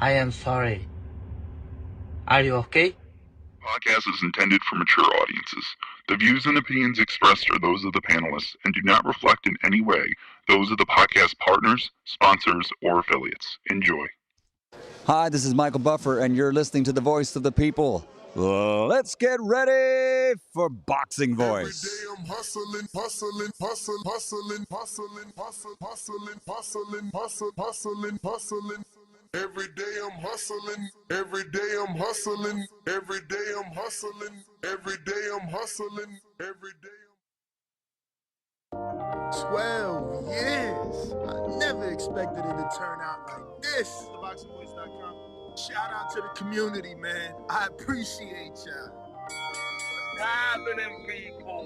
I am sorry. Are you okay? Podcast is intended for mature audiences. The views and opinions expressed are those of the panelists and do not reflect in any way those of the podcast partners, sponsors, or affiliates. Enjoy. Hi, this is Michael Buffer, and you're listening to the Voice of the People. Let's get ready for Boxing Voice. Every day I'm hustling. Every day I'm hustling. Every day I'm hustling. Every day I'm hustling. Every day I'm hustling. Every day I'm 12 years. I never expected it to turn out like this. TheBoxingVoice.com. Shout out to the community, man. I appreciate y'all. Happening, people.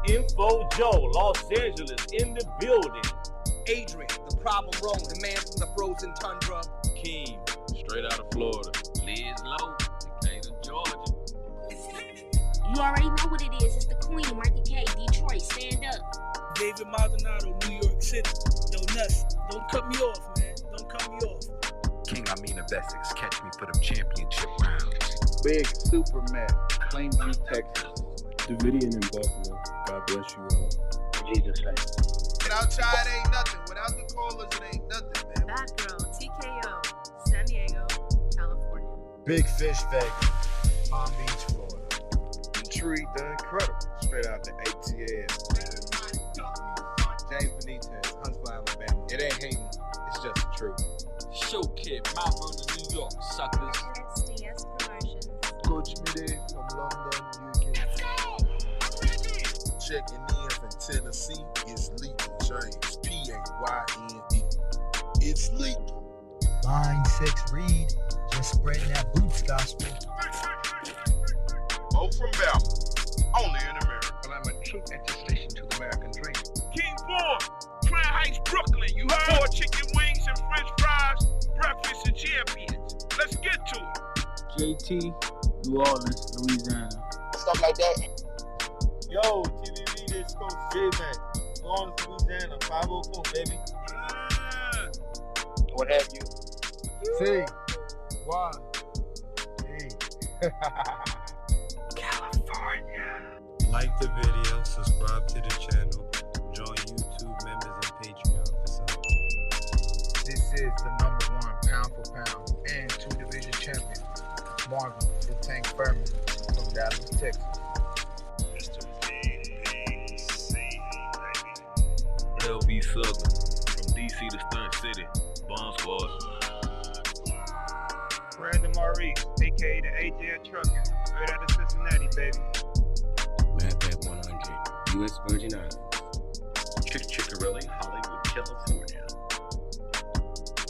Info Joe, Los Angeles, in the building. Adrian, the problem wrong, the man from the frozen tundra. Keem, straight out of Florida. Liz Lowe, Decatur, Georgia. You already know what it is. It's the Queen, Martha K, Detroit. Stand up. David Maldonado, New York City. Yo, Nuts, don't cut me off, man. Don't cut me off. King Amin of Essex, catch me for them championship rounds. Big Superman, Plainview, Texas. Davidian in Buffalo. God bless you all. Jesus name. Without Chad, ain't nothing. Without the callers, it ain't nothing, man. Bad Girl, TKO, San Diego, California. Big Fish, Vegas, Palm Beach, Florida. Detroit, the Incredible, straight out the ATL. James Benitez, Huntsville, Alabama. It ain't hating, it's just the truth. Show Kid, Mount Vernon, New York, suckers. SDS Promotions. Coach Midday from London, UK. Let's go! I'm ready! Checking in from Tennessee, it's Lethal James, P-A-Y-N-E. It's lethal. Line 6 Reed, just spreading that boots gospel. Mo from Bama, only in America. Well, I'm a true attestation to the American dream. King Born, Crown Heights, Brooklyn. You heard? 4 chicken wings and french fries, breakfast and champions. Let's get to it. JT, New Orleans, Louisiana. Stuff like that. Yo, TVV, this Coach J-Man. New Orleans, Louisiana, 504, baby. What have you? C. Y. E. California. Like the video, subscribe to the channel, join YouTube members and Patreon for some. This is the #1 pound for pound and 2-division champion, Marvin the Tank Furman from Dallas, Texas. Mr. PBC, baby. LV Southern, from DC to Stunt City, Bomb Squad. Brandon Maurice, a.k.a. the AJ Trucking, straight out of Cincinnati, baby. Madback 100, U.S. Virgin Islands. Chick Chickarelli, Hollywood, California.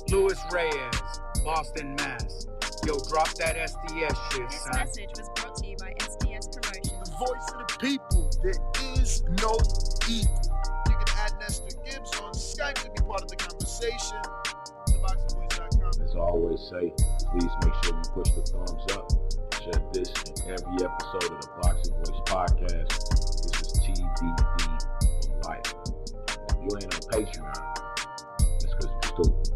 Luis Reyes, Boston, Mass. Yo, drop that SDS shit, This son. message was brought to you by SDS Promotions. The voice of the people. There is no equal. You can add Nestor Gibbs on Skype to be part of the conversation. TheBoxingVoice.com. As I always say, please make sure you push the thumbs up. Share this in every episode of the Boxing Voice podcast. This is TBD for life. If you ain't on Patreon, that's because you're stupid.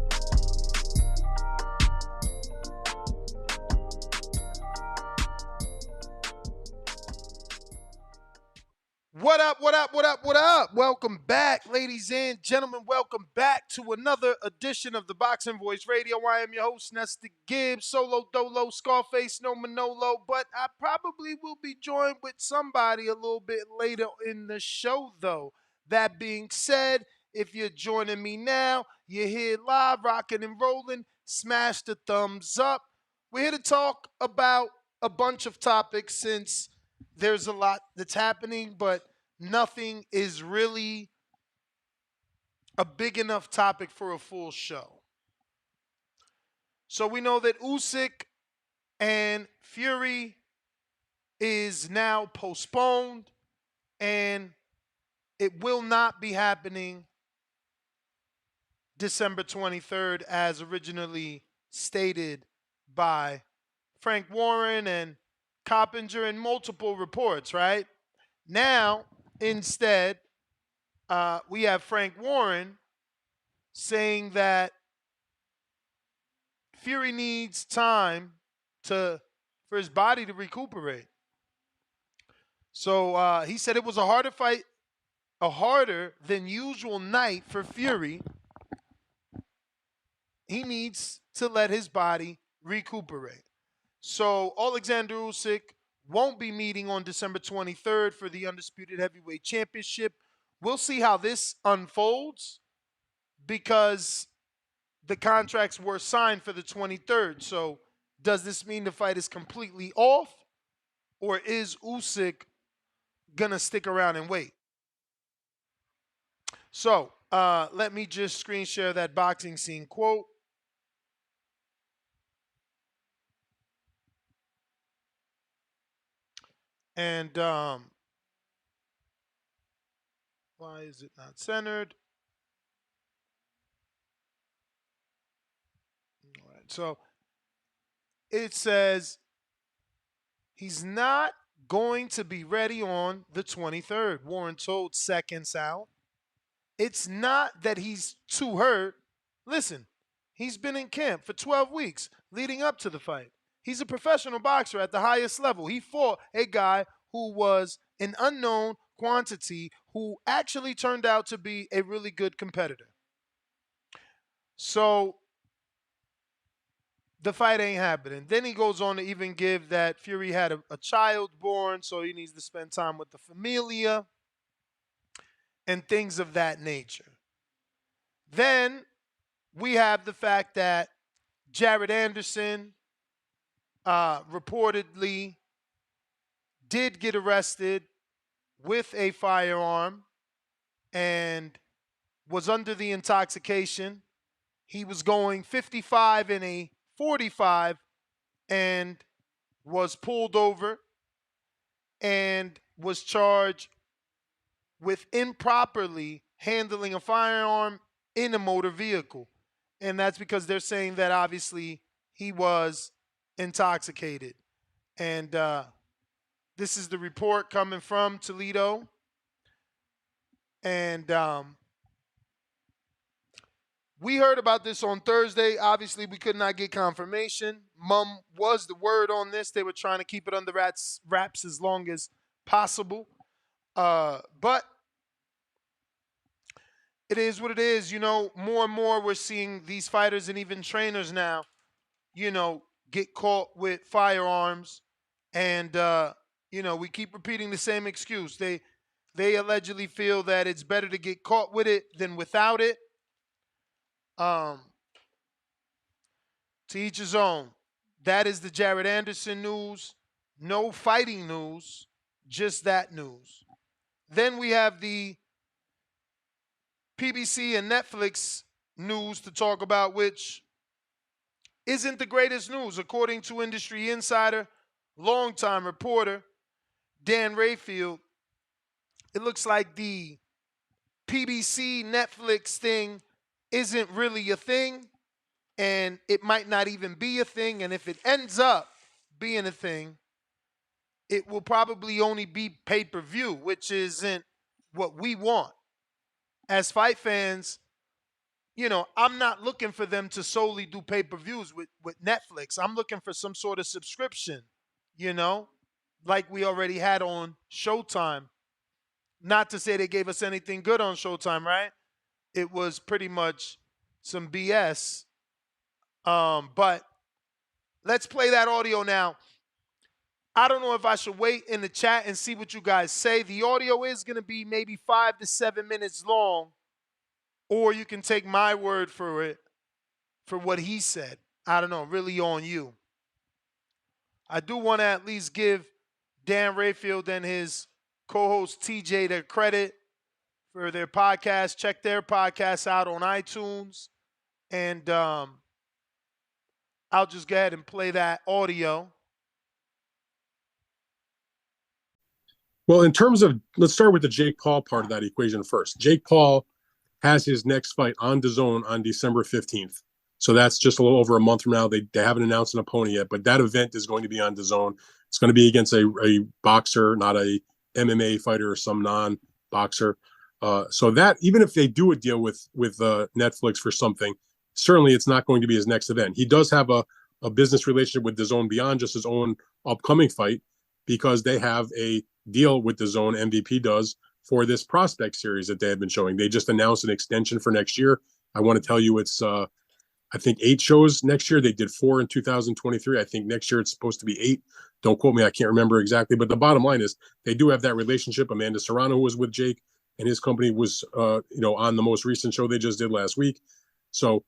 What up, what up, what up, what up? Welcome back, ladies and gentlemen. Welcome back to another edition of the Boxing Voice Radio. I am your host, Nestor Gibbs, Solo Dolo, Scarface, no Manolo. But I probably will be joined with somebody a little bit later in the show, though. That being said, if you're joining me now, you're here live, rocking and rolling, smash the thumbs up. We're here to talk about a bunch of topics since there's a lot that's happening, but nothing is really a big enough topic for a full show. So we know that Usyk and Fury is now postponed, and it will not be happening December 23rd as originally stated by Frank Warren and Coppinger and multiple reports, right? Now, instead, we have Frank Warren saying that Fury needs time for his body to recuperate. So he said it was a harder fight, a harder than usual night for Fury. He needs to let his body recuperate. So Alexander Usyk won't be meeting on December 23rd for the Undisputed Heavyweight Championship. We'll see how this unfolds because the contracts were signed for the 23rd. So does this mean the fight is completely off, or is Usyk going to stick around and wait? So let me just screen share that boxing scene quote. And why is it not centered? All right. So it says he's not going to be ready on the 23rd, Warren told Seconds Out. It's not that he's too hurt. Listen, he's been in camp for 12 weeks leading up to the fight. He's a professional boxer at the highest level. He fought a guy who was an unknown quantity who actually turned out to be a really good competitor. So the fight ain't happening. Then he goes on to even give that Fury had a child born, so he needs to spend time with the familia and things of that nature. Then we have the fact that Jared Anderson reportedly did get arrested with a firearm and was under the intoxication. He was going 55 in a 45 and was pulled over and was charged with improperly handling a firearm in a motor vehicle. And that's because they're saying that obviously he was intoxicated. And this is the report coming from Toledo. And we heard about this on Thursday. Obviously, we could not get confirmation. Mum was the word on this. They were trying to keep it under wraps as long as possible. But it is what it is. You know, more and more we're seeing these fighters and even trainers now, you know, get caught with firearms. And, you know, we keep repeating the same excuse. They allegedly feel that it's better to get caught with it than without it. To each his own. That is the Jared Anderson news. No fighting news, just that news. Then we have the PBC and Netflix news to talk about, which isn't the greatest news. According to industry insider, longtime reporter Dan Rayfield, it looks like the PBC Netflix thing isn't really a thing, and it might not even be a thing. And if it ends up being a thing, it will probably only be pay-per-view, which isn't what we want. As fight fans, you know, I'm not looking for them to solely do pay-per-views with Netflix. I'm looking for some sort of subscription, you know, like we already had on Showtime. Not to say they gave us anything good on Showtime, right? It was pretty much some BS. But let's play that audio now. I don't know if I should wait in the chat and see what you guys say. The audio is going to be maybe 5 to 7 minutes long, or you can take my word for it, for what he said. I don't know, really on you. I do want to at least give Dan Rayfield and his co-host TJ their credit for their podcast. Check their podcast out on iTunes. And I'll just go ahead and play that audio. Well, in terms of, let's start with the Jake Paul part of that equation first. Jake Paul has his next fight on DAZN on December 15th. So that's just a little over a month from now. They haven't announced an opponent yet, but that event is going to be on DAZN. It's going to be against a boxer, not a MMA fighter or some non-boxer. So that, even if they do a deal with Netflix for something, certainly it's not going to be his next event. He does have a business relationship with DAZN beyond just his own upcoming fight, because they have a deal with DAZN, MVP does, for this prospect series that they have been showing. They just announced an extension for next year. I want to tell you it's I think 8 shows next year. They did 4 in 2023. I think next year it's supposed to be 8. Don't quote me. I can't remember exactly. But the bottom line is they do have that relationship. Amanda Serrano, who was with Jake and his company, was on the most recent show they just did last week. So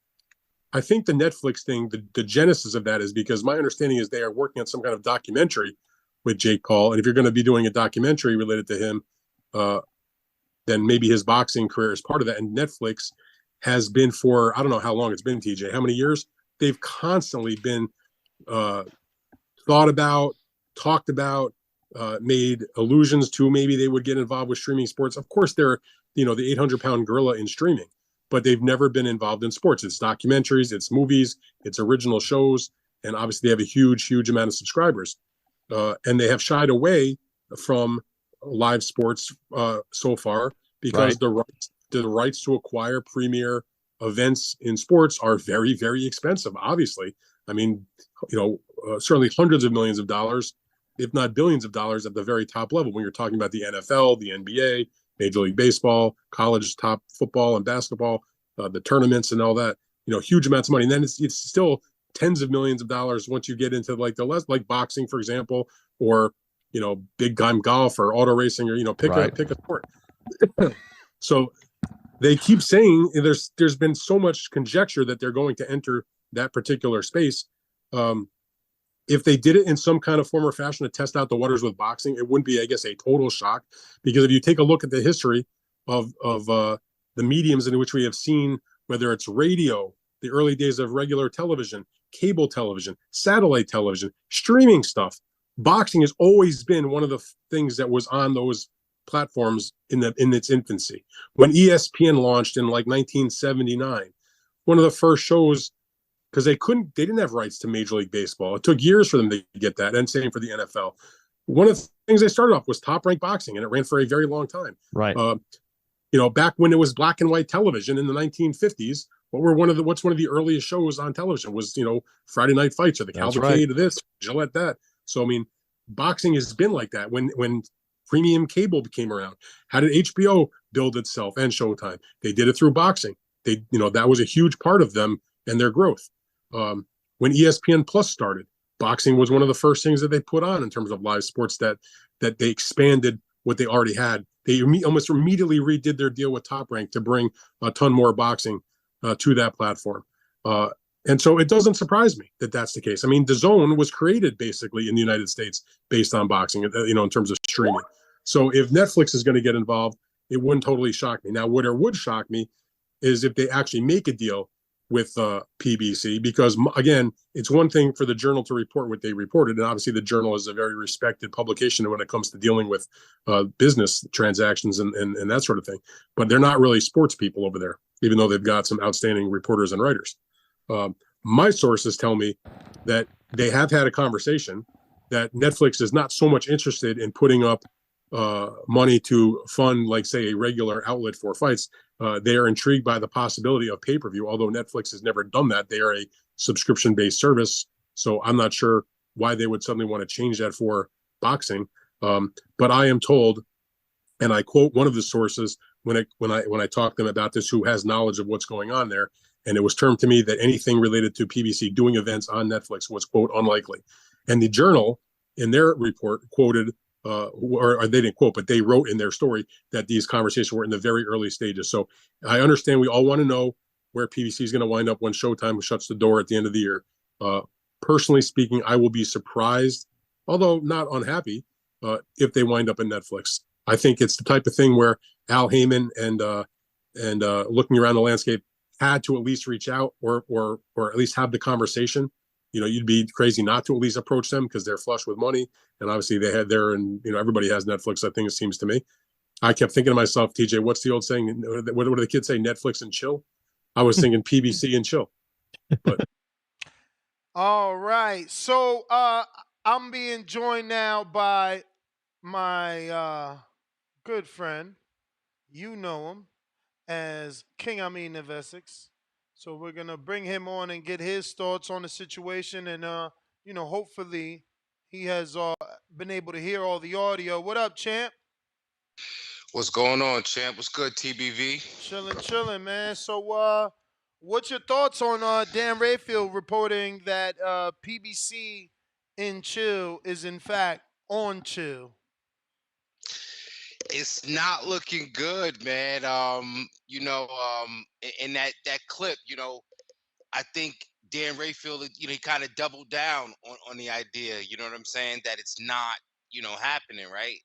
I think the Netflix thing, the genesis of that is because my understanding is they are working on some kind of documentary with Jake Paul. And if you're going to be doing a documentary related to him, then maybe his boxing career is part of that. And Netflix has been for, I don't know how long it's been, TJ, how many years? They've constantly been thought about, talked about, made allusions to maybe they would get involved with streaming sports. Of course, they're, the 800-pound gorilla in streaming, but they've never been involved in sports. It's documentaries, it's movies, it's original shows, and obviously they have a huge, huge amount of subscribers. And they have shied away from live sports so far because the rights to acquire premier events in sports are very, very expensive, obviously. I mean, certainly hundreds of millions of dollars, if not billions of dollars at the very top level when you're talking about the NFL, the NBA, Major League Baseball, college top football and basketball, the tournaments and all that, huge amounts of money. And then it's still tens of millions of dollars once you get into like like boxing, for example, or, big time golf or auto racing, or, pick a sport. So they keep saying there's been so much conjecture that they're going to enter that particular space. If they did it in some kind of form or fashion to test out the waters with boxing, it wouldn't be, I guess, a total shock. Because if you take a look at the history of the mediums in which we have seen, whether it's radio, the early days of regular television, cable television, satellite television, streaming stuff, boxing has always been one of the things that was on those platforms in its infancy. When ESPN launched in like 1979, one of the first shows, because they didn't have rights to Major League Baseball. It took years for them to get that, and same for the NFL. One of the things they started off was Top Rank Boxing, and it ran for a very long time. Right. Back when it was black and white television in the 1950s, what's one of the earliest shows on television was, Friday Night Fights or the Cavalcade of this, Gillette that. So, I mean, boxing has been like that. When premium cable came around, how did HBO build itself and Showtime? They did it through boxing. That was a huge part of them and their growth. When ESPN Plus started, boxing was one of the first things that they put on in terms of live sports that they expanded what they already had. They almost immediately redid their deal with Top Rank to bring a ton more boxing to that platform. And so it doesn't surprise me that that's the case. I mean, DAZN was created basically in the United States based on boxing, in terms of streaming. So if Netflix is going to get involved, it wouldn't totally shock me. Now, what would shock me is if they actually make a deal with PBC, because again, it's one thing for the Journal to report what they reported, and obviously the Journal is a very respected publication when it comes to dealing with business transactions and that sort of thing. But they're not really sports people over there, even though they've got some outstanding reporters and writers. My sources tell me that they have had a conversation that Netflix is not so much interested in putting up money to fund, like, say, a regular outlet for fights. They are intrigued by the possibility of pay-per-view, although Netflix has never done that. They are a subscription-based service, so I'm not sure why they would suddenly want to change that for boxing. But I am told, and I quote one of the sources when I talk to them about this, who has knowledge of what's going on there, and it was termed to me that anything related to PBC doing events on Netflix was, quote, unlikely. And the Journal, in their report, quoted, or they didn't quote, but they wrote in their story that these conversations were in the very early stages. So I understand we all want to know where PBC is going to wind up when Showtime shuts the door at the end of the year. Personally speaking, I will be surprised, although not unhappy, if they wind up in Netflix. I think it's the type of thing where Al Heyman and looking around the landscape had to at least reach out or at least have the conversation. You'd be crazy not to at least approach them because they're flush with money. And obviously they had and everybody has Netflix, I think, it seems to me. I kept thinking to myself, TJ, what's the old saying? What do the kids say? Netflix and chill? I was thinking PBC and chill. But all right. So I'm being joined now by my good friend. You know him as King Amin of Essex. So we're gonna bring him on and get his thoughts on the situation, and hopefully he has been able to hear all the audio. What up, champ? What's going on, champ? What's good, TBV? Chilling, man. So what's your thoughts on Dan Rayfield reporting that PBC in chill is in fact on chill? It's not looking good, man. In that clip, I think Dan Rayfield, he kind of doubled down on the idea. You know what I'm saying? That it's not, happening, right?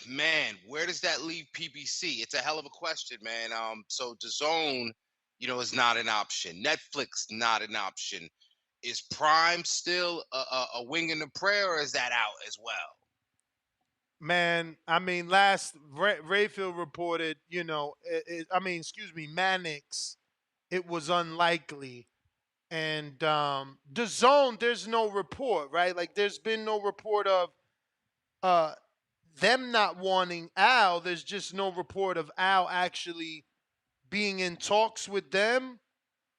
Man, where does that leave PBC? It's a hell of a question, man. So DAZN, is not an option. Netflix, not an option. Is Prime still a wing in the prayer, or is that out as well? Man, I mean, last Rayfield reported, Mannix, it was unlikely. And DAZN, there's no report, right? Like, there's been no report of them not wanting Al. There's just no report of Al actually being in talks with them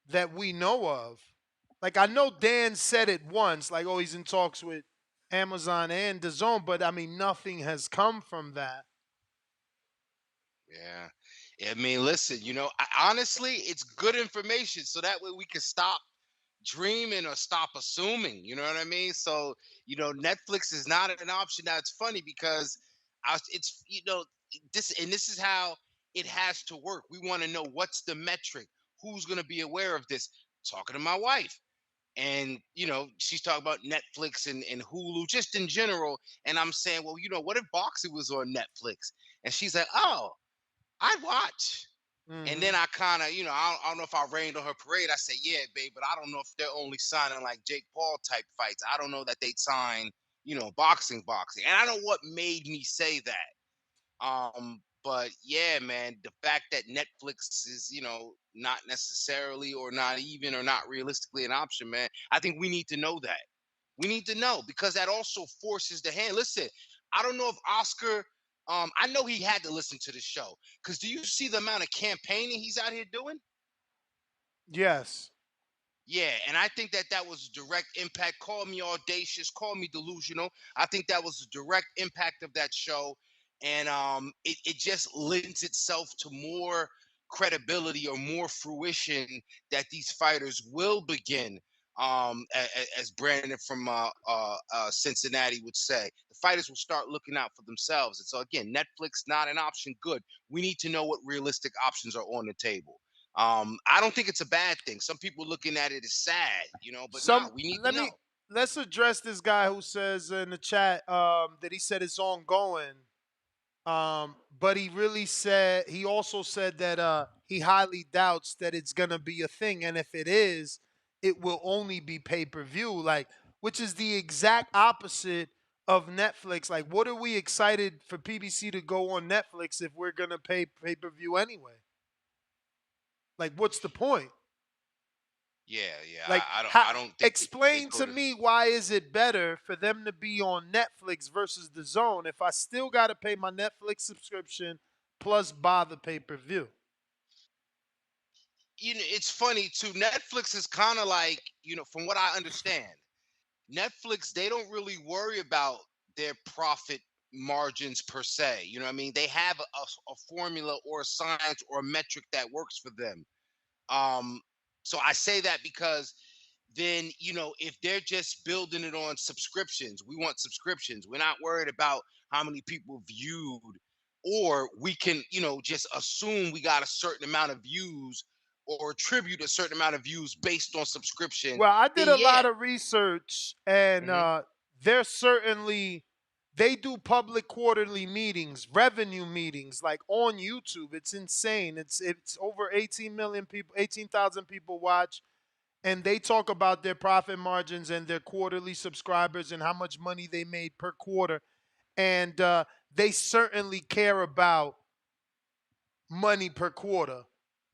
that we know of. Like, I know Dan said it once, like, oh, he's in talks with Amazon and DAZN, but I mean, nothing has come from that. Yeah. I mean, listen, honestly, it's good information, so that way we can stop dreaming or stop assuming. You know what I mean? So, Netflix is not an option. Now, it's funny because this is how it has to work. We want to know what's the metric, who's going to be aware of this. Talking to my wife, and she's talking about Netflix and Hulu just in general, and I'm saying, well, what if boxing was on Netflix? And she's like, oh, I'd watch. And then I kind of, I don't know if I rained on her parade. I say, yeah, babe, but I don't know if they're only signing like Jake Paul type fights. I don't know that they'd sign, boxing. And I don't know what made me say that. But yeah, man, the fact that Netflix is, not necessarily or not even or not realistically an option, man, I think we need to know that. We need to know, because that also forces the hand. Listen, I don't know if Oscar, I know he had to listen to the show, because do you see the amount of campaigning he's out here doing? Yes. Yeah, and I think that was a direct impact. Call me audacious, call me delusional. I think that was a direct impact of that show, and it just lends itself to more credibility or more fruition that these fighters will begin. As Brandon from Cincinnati would say, the fighters will start looking out for themselves. And so again, Netflix not an option. Good. We need to know what realistic options are on the table. I don't think it's a bad thing. Some people looking at it as sad, but we need to know. Let's address this guy who says in the chat that he said it's ongoing. But he also said that he highly doubts that it's gonna be a thing, and if it is, it will only be pay-per-view, like, which is the exact opposite of Netflix. Like, what are we excited for PBC to go on Netflix if we're gonna pay pay-per-view anyway? Like, what's the point? Yeah. Like, I don't think explain to me, why is it better for them to be on Netflix versus DAZN if I still got to pay my Netflix subscription plus buy the pay-per-view? It's funny too. Netflix is kind of like, from what I understand, Netflix, they don't really worry about their profit margins per se. You know what I mean? They have a formula or a science or a metric that works for them. So I say that because then, if they're just building it on subscriptions, we want subscriptions. We're not worried about how many people viewed, or we can, just assume we got a certain amount of views or attribute a certain amount of views based on subscription. Well, I did a lot of research, and they do public quarterly meetings, revenue meetings, like on YouTube. It's insane. It's over 18 million people, 18,000 people watch, and they talk about their profit margins and their quarterly subscribers and how much money they made per quarter. And they certainly care about money per quarter.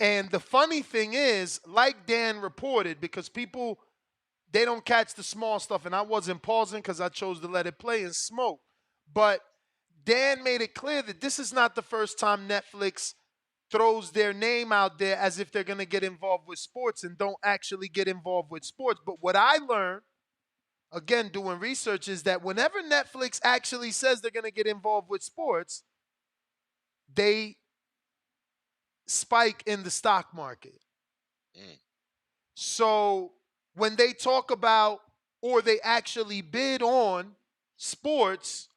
And the funny thing is, like Dan reported, because people, they don't catch the small stuff, and I wasn't pausing because I chose to let it play and smoke. But Dan made it clear that this is not the first time Netflix throws their name out there as if they're going to get involved with sports and don't actually get involved with sports. But what I learned, again, doing research, is that whenever Netflix actually says they're going to get involved with sports, they spike in the stock market. So when they talk about, or they actually bid on sports,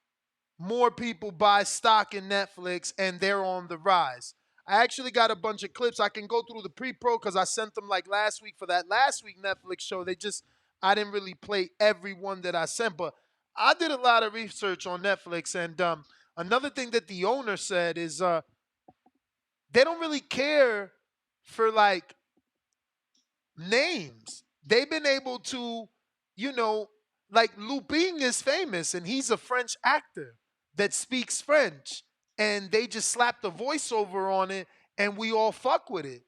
more people buy stock in Netflix and they're on the rise. I actually got a bunch of clips. I can go through the pre-pro because I sent them like last week for that last week Netflix show. I didn't really play every one that I sent, but I did a lot of research on Netflix. And another thing that the owner said is they don't really care for like names. They've been able to, like Lupin is famous and he's a French actor that speaks French, and they just slapped the voiceover on it and we all fuck with it.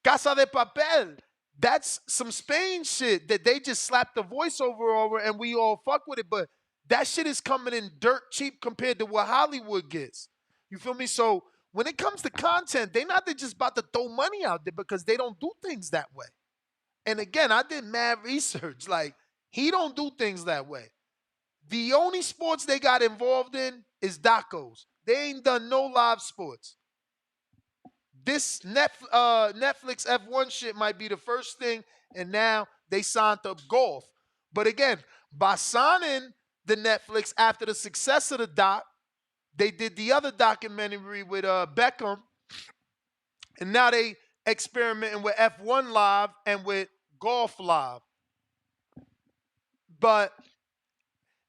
Casa de Papel, that's some Spain shit that they just slapped the voiceover over and we all fuck with it, but that shit is coming in dirt cheap compared to what Hollywood gets. You feel me? So when it comes to content, they're just about to throw money out there because they don't do things that way. And again, I did mad research. Like, he don't do things that way. The only sports they got involved in is docos. They ain't done no live sports. This Netflix F1 shit might be the first thing, and now they signed up golf. But again, by signing the Netflix after the success of the doc, they did the other documentary with Beckham, and now they experimenting with F1 Live and with Golf Live. But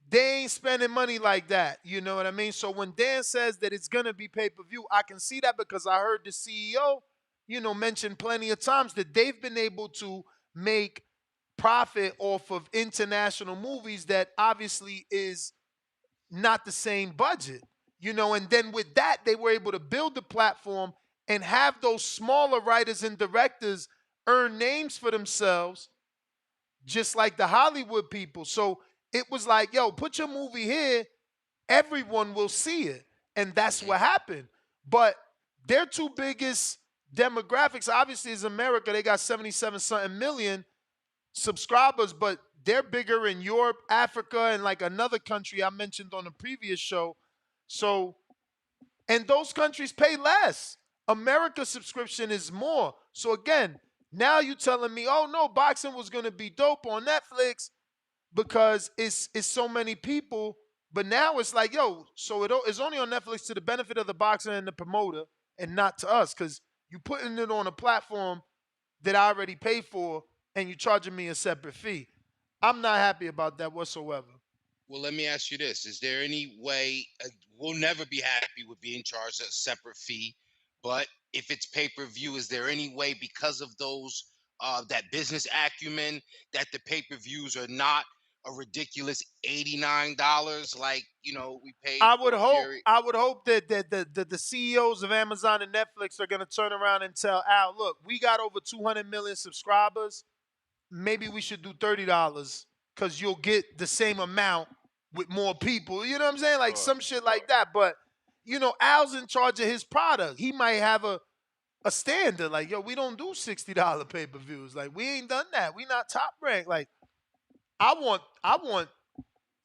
they ain't spending money like that. You know what I mean? So when Dan says that it's going to be pay-per-view, I can see that because I heard the CEO, mention plenty of times that they've been able to make profit off of international movies that obviously is not the same budget. And then with that, they were able to build the platform and have those smaller writers and directors earn names for themselves, just like the Hollywood people. So it was like, yo, put your movie here, everyone will see it. And that's what happened. But their two biggest demographics, obviously, is America. They got 77-something million subscribers, but they're bigger in Europe, Africa, and like another country I mentioned on the previous show. So, and those countries pay less. America's subscription is more. So again, now you telling me, oh no, boxing was going to be dope on Netflix because it's so many people. But now it's like, yo, so it's only on Netflix to the benefit of the boxer and the promoter and not to us, because you putting it on a platform that I already paid for and you charging me a separate fee. I'm not happy about that whatsoever. Well, let me ask you this. Is there any way, we'll never be happy with being charged a separate fee, but if it's pay-per-view, is there any way, because of those, that business acumen, that the pay-per-views are not a ridiculous $89 like, we paid I would for hope Fury? I would hope that the CEOs of Amazon and Netflix are going to turn around and tell Al, look, we got over 200 million subscribers. Maybe we should do $30 because you'll get the same amount with more people. You know what I'm saying? Like some shit like that. But, Al's in charge of his product. He might have a standard. Like, yo, we don't do $60 pay-per-views. Like, we ain't done that. We not top ranked. Like, I want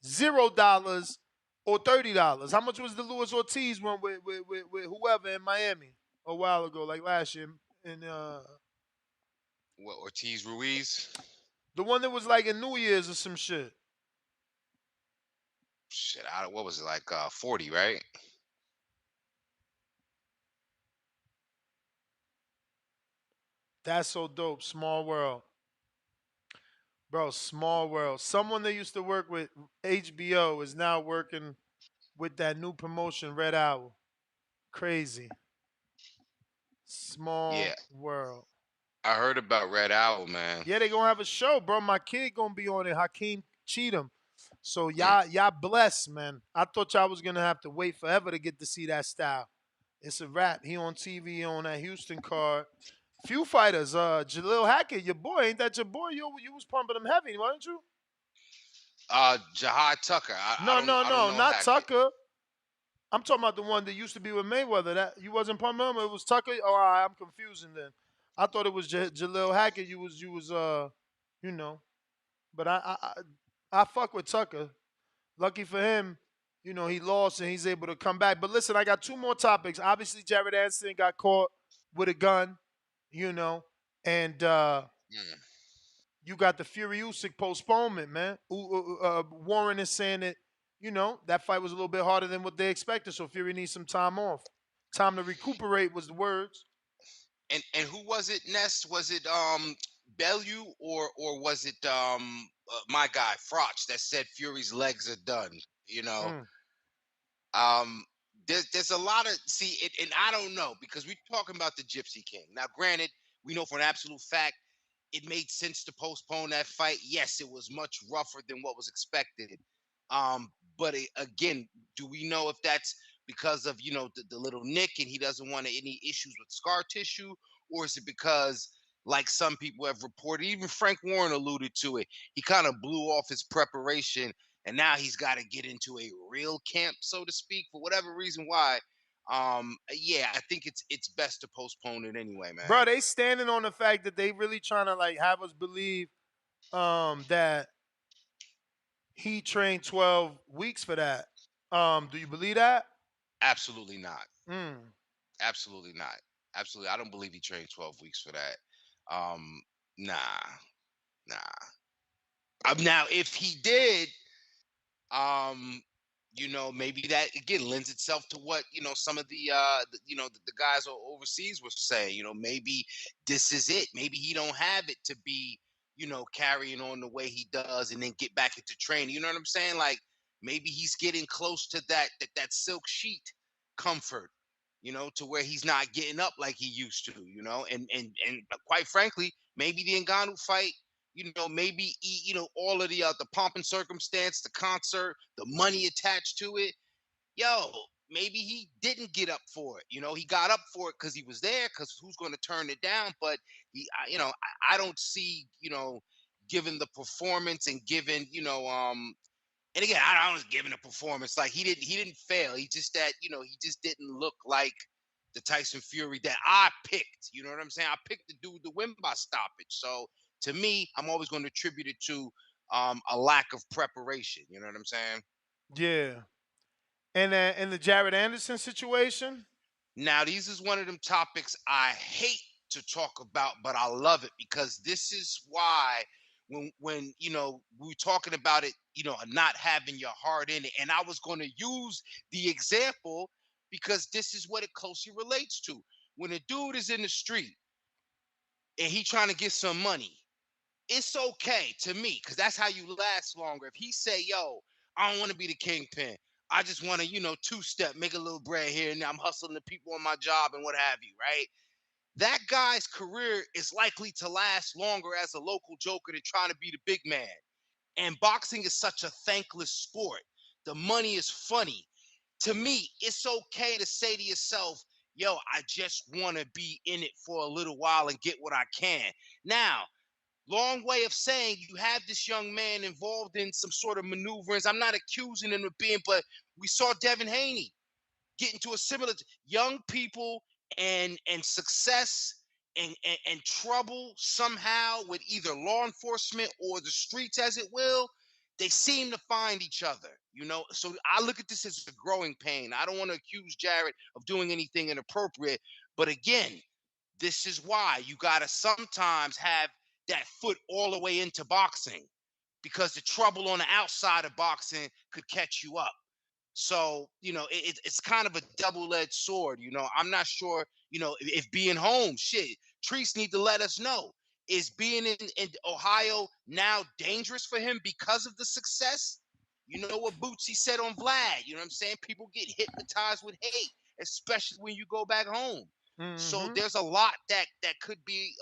$0 or $30. How much was the Luis Ortiz one with whoever in Miami a while ago, like last year? What, Ortiz Ruiz? The one that was like in New Year's or some shit. Shit, what was it, like 40, right? That's so dope. Small world. Bro, small world. Someone that used to work with HBO is now working with that new promotion, Red Owl. Crazy. Small world. I heard about Red Owl, man. Yeah, they gonna have a show, bro. My kid gonna be on it, Hakeem Cheatham. So y'all blessed, man. I thought y'all was gonna have to wait forever to get to see that style. It's a wrap. He on TV on that Houston card. Few fighters, Jalil Hackett, your boy, ain't that your boy? You was pumping him heavy, weren't you? Jihad Tucker. No, not Hackett. Tucker. I'm talking about the one that used to be with Mayweather. That you wasn't Palmer. It was Tucker. Oh, all right, I'm confusing then. I thought it was Jalil Hackett. You know. But I fuck with Tucker. Lucky for him, he lost and he's able to come back. But listen, I got two more topics. Obviously, Jared Anderson got caught with a gun, and Mm. you got the Fury-Usyk postponement, man. Warren is saying that, that fight was a little bit harder than what they expected, so Fury needs some time off. Time to recuperate was the words. And who was it? Nest? Was it Bellew or was it my guy Froch that said Fury's legs are done? You know, Mm. there's a lot of and I don't know because we're talking about the Gypsy King. Now, granted, we know for an absolute fact it made sense to postpone that fight. Yes, it was much rougher than what was expected. But again, do we know if that's because of the little nick and he doesn't want any issues with scar tissue, or is it because like some people have reported, even Frank Warren alluded to it, he kind of blew off his preparation and now he's got to get into a real camp, so to speak, for whatever reason why. Yeah, I think it's best to postpone it anyway, Bro, man. they standing on the fact that they really trying to like have us believe that he trained 12 weeks for that. Do you believe that? Absolutely not. Mm. Absolutely not. Absolutely. I don't believe he trained 12 weeks for that. Nah, nah. Now, if he did, um, maybe that again lends itself to what some of the guys overseas were saying. Maybe this is it. Maybe he don't have it to be carrying on the way he does and then get back into training. You know what I'm saying? Like maybe he's getting close to that silk sheet comfort. To where he's not getting up like he used to. And quite frankly, maybe the Ngannou fight maybe all of the pomp and circumstance, the concert, the money attached to it. Yo, maybe he didn't get up for it. He got up for it because he was there. Because who's going to turn it down? But I don't see given the performance and given and again, I was giving a performance like he didn't fail. He just that he just didn't look like the Tyson Fury that I picked. You know what I'm saying? I picked the dude to win by stoppage. So to me, I'm always going to attribute it to a lack of preparation. You know what I'm saying? Yeah. And the Jared Anderson situation? Now, these is one of them topics I hate to talk about, but I love it because this is why when we were talking about it, not having your heart in it, and I was going to use the example because this is what it closely relates to. When a dude is in the street and he trying to get some money, it's okay to me because that's how you last longer. If he say, "Yo, I don't want to be the kingpin. I just want to, two-step, make a little bread here and there. I'm hustling the people on my job and what have you," right? That guy's career is likely to last longer as a local joker than trying to be the big man. And boxing is such a thankless sport. The money is funny. To me, it's okay to say to yourself, "Yo, I just want to be in it for a little while and get what I can." Now, long way of saying you have this young man involved in some sort of maneuverings. I'm not accusing him of being, but we saw Devin Haney get into a similar young people and success and trouble somehow with either law enforcement or the streets, as it will. They seem to find each other, So I look at this as a growing pain. I don't want to accuse Jared of doing anything inappropriate, but again, this is why you got to sometimes have that foot all the way into boxing because the trouble on the outside of boxing could catch you up. So, it's kind of a double-edged sword. I'm not sure, if being home, shit, Treese need to let us know. Is being in Ohio now dangerous for him because of the success? You know what Bootsy said on Vlad, you know what I'm saying? People get hypnotized with hate, especially when you go back home. So Mm-hmm. there's a lot that could be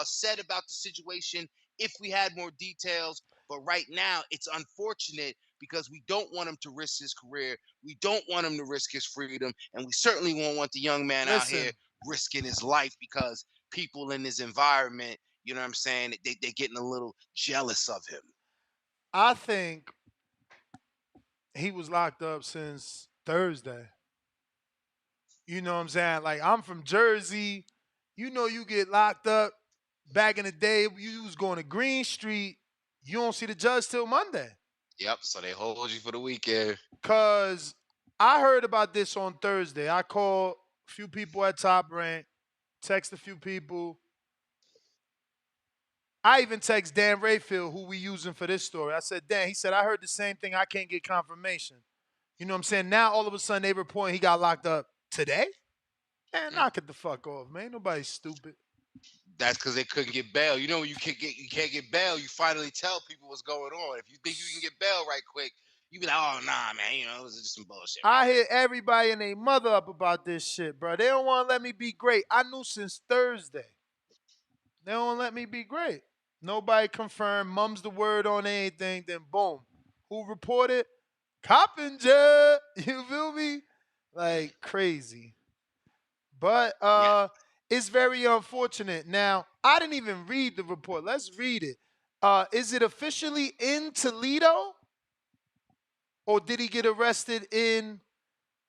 said about the situation if we had more details. But right now, it's unfortunate because we don't want him to risk his career. We don't want him to risk his freedom. And we certainly won't want the young man out here Listen, risking his life because people in his environment, you know what I'm saying, they're getting a little jealous of him. I think he was locked up since Thursday. You know what I'm saying? Like, I'm from Jersey. You know, you get locked up. Back in the day, you was going to Green Street. You don't see the judge till Monday. Yep. So they hold you for the weekend. Cause I heard about this on Thursday. I called a few people at Top Rank, text a few people. I even text Dan Rayfield, who we using for this story. I said, Dan, he said, I heard the same thing. I can't get confirmation. You know what I'm saying? Now all of a sudden they report he got locked up today? Man, knock it the fuck off, man. Nobody's stupid. That's because they couldn't get bail. You know, when you can't get bail, you finally tell people what's going on. If you think you can get bail right quick, you be like, oh nah, man, you know, this is just some bullshit. I hit everybody and their mother up about this shit, bro. They don't want to let me be great. I knew since Thursday. They don't let me be great. Nobody confirmed. Mum's the word on anything. Then boom. Who reported? Coppinger. You feel me? Like crazy. But it's very unfortunate. Now, I didn't even read the report. Let's read it. Is it officially in Toledo? Or did he get arrested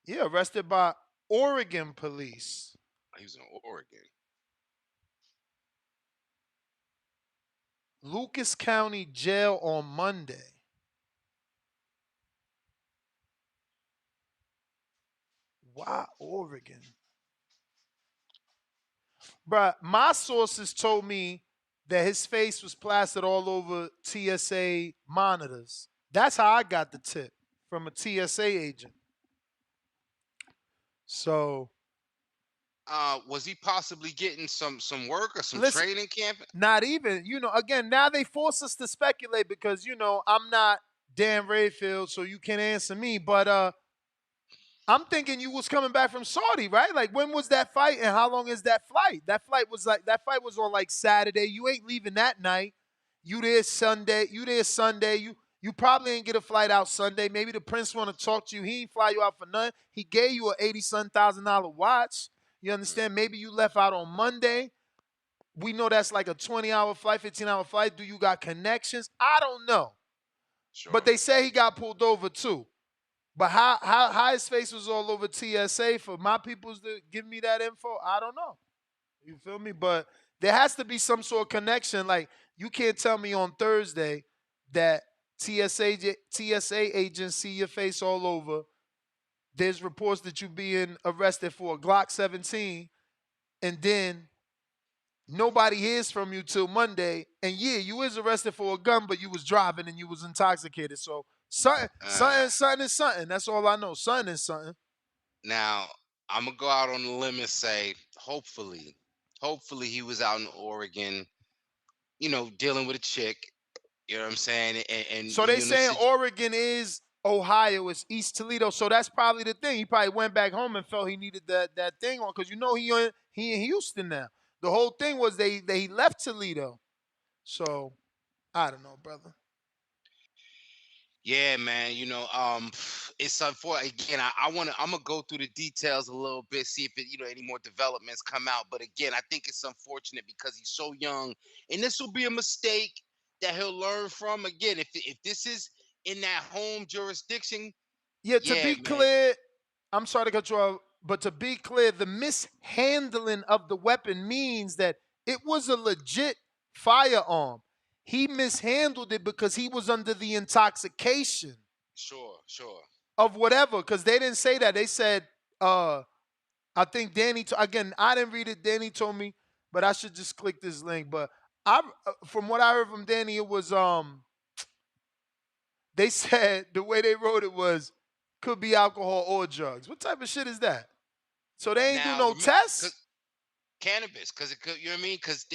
arrested by Oregon police? He was in Oregon. Lucas County Jail on Monday. Why Oregon? Bruh, my sources told me that his face was plastered all over TSA monitors. That's how I got the tip, from a TSA agent. So was he possibly getting some work or some training camp? Not even. You know, again, now they force us to speculate because, you know, I'm not Dan Rayfield, so you can't answer me. But I'm thinking you was coming back from Saudi, right? Like, when was that fight and how long is that flight? That fight was on like Saturday. You ain't leaving that night. You there Sunday. You probably ain't get a flight out Sunday. Maybe the prince want to talk to you. He ain't fly you out for nothing. He gave you a $80,000 watch. You understand? Maybe you left out on Monday. We know that's like a 20-hour flight, 15-hour flight. Do you got connections? I don't know. Sure. But they say he got pulled over too. But how his face was all over TSA for my peoples to give me that info, I don't know. You feel me? But there has to be some sort of connection. Like, you can't tell me on Thursday that TSA agents see your face all over. There's reports that you being arrested for a Glock 17, and then nobody hears from you till Monday. And yeah, you was arrested for a gun, but you was driving and you was intoxicated. So something is something. That's all I know. Something is something. Now, I'm gonna go out on a limb and say, hopefully he was out in Oregon, you know, dealing with a chick. You know what I'm saying? And so they saying Oregon is Ohio, it's East Toledo. So that's probably the thing. He probably went back home and felt he needed that thing on, because you know he in Houston now. The whole thing was they left Toledo. So I don't know, brother. Yeah, man. You know, it's unfortunate. Again, I'm gonna go through the details a little bit, see if any more developments come out. But again, I think it's unfortunate because he's so young, and this will be a mistake that he'll learn from. Again, if this is in that home jurisdiction, to be clear, I'm sorry to cut you off, but to be clear, the mishandling of the weapon means that it was a legit firearm. He mishandled it because he was under the intoxication. Sure. Of whatever, because they didn't say that. They said, I think Danny, again, I didn't read it. Danny told me, but I should just click this link. But from what I heard from Danny, it was, they said the way they wrote it was, could be alcohol or drugs. What type of shit is that? So they ain't do no tests? Cannabis, because it could, you know what I mean? Because,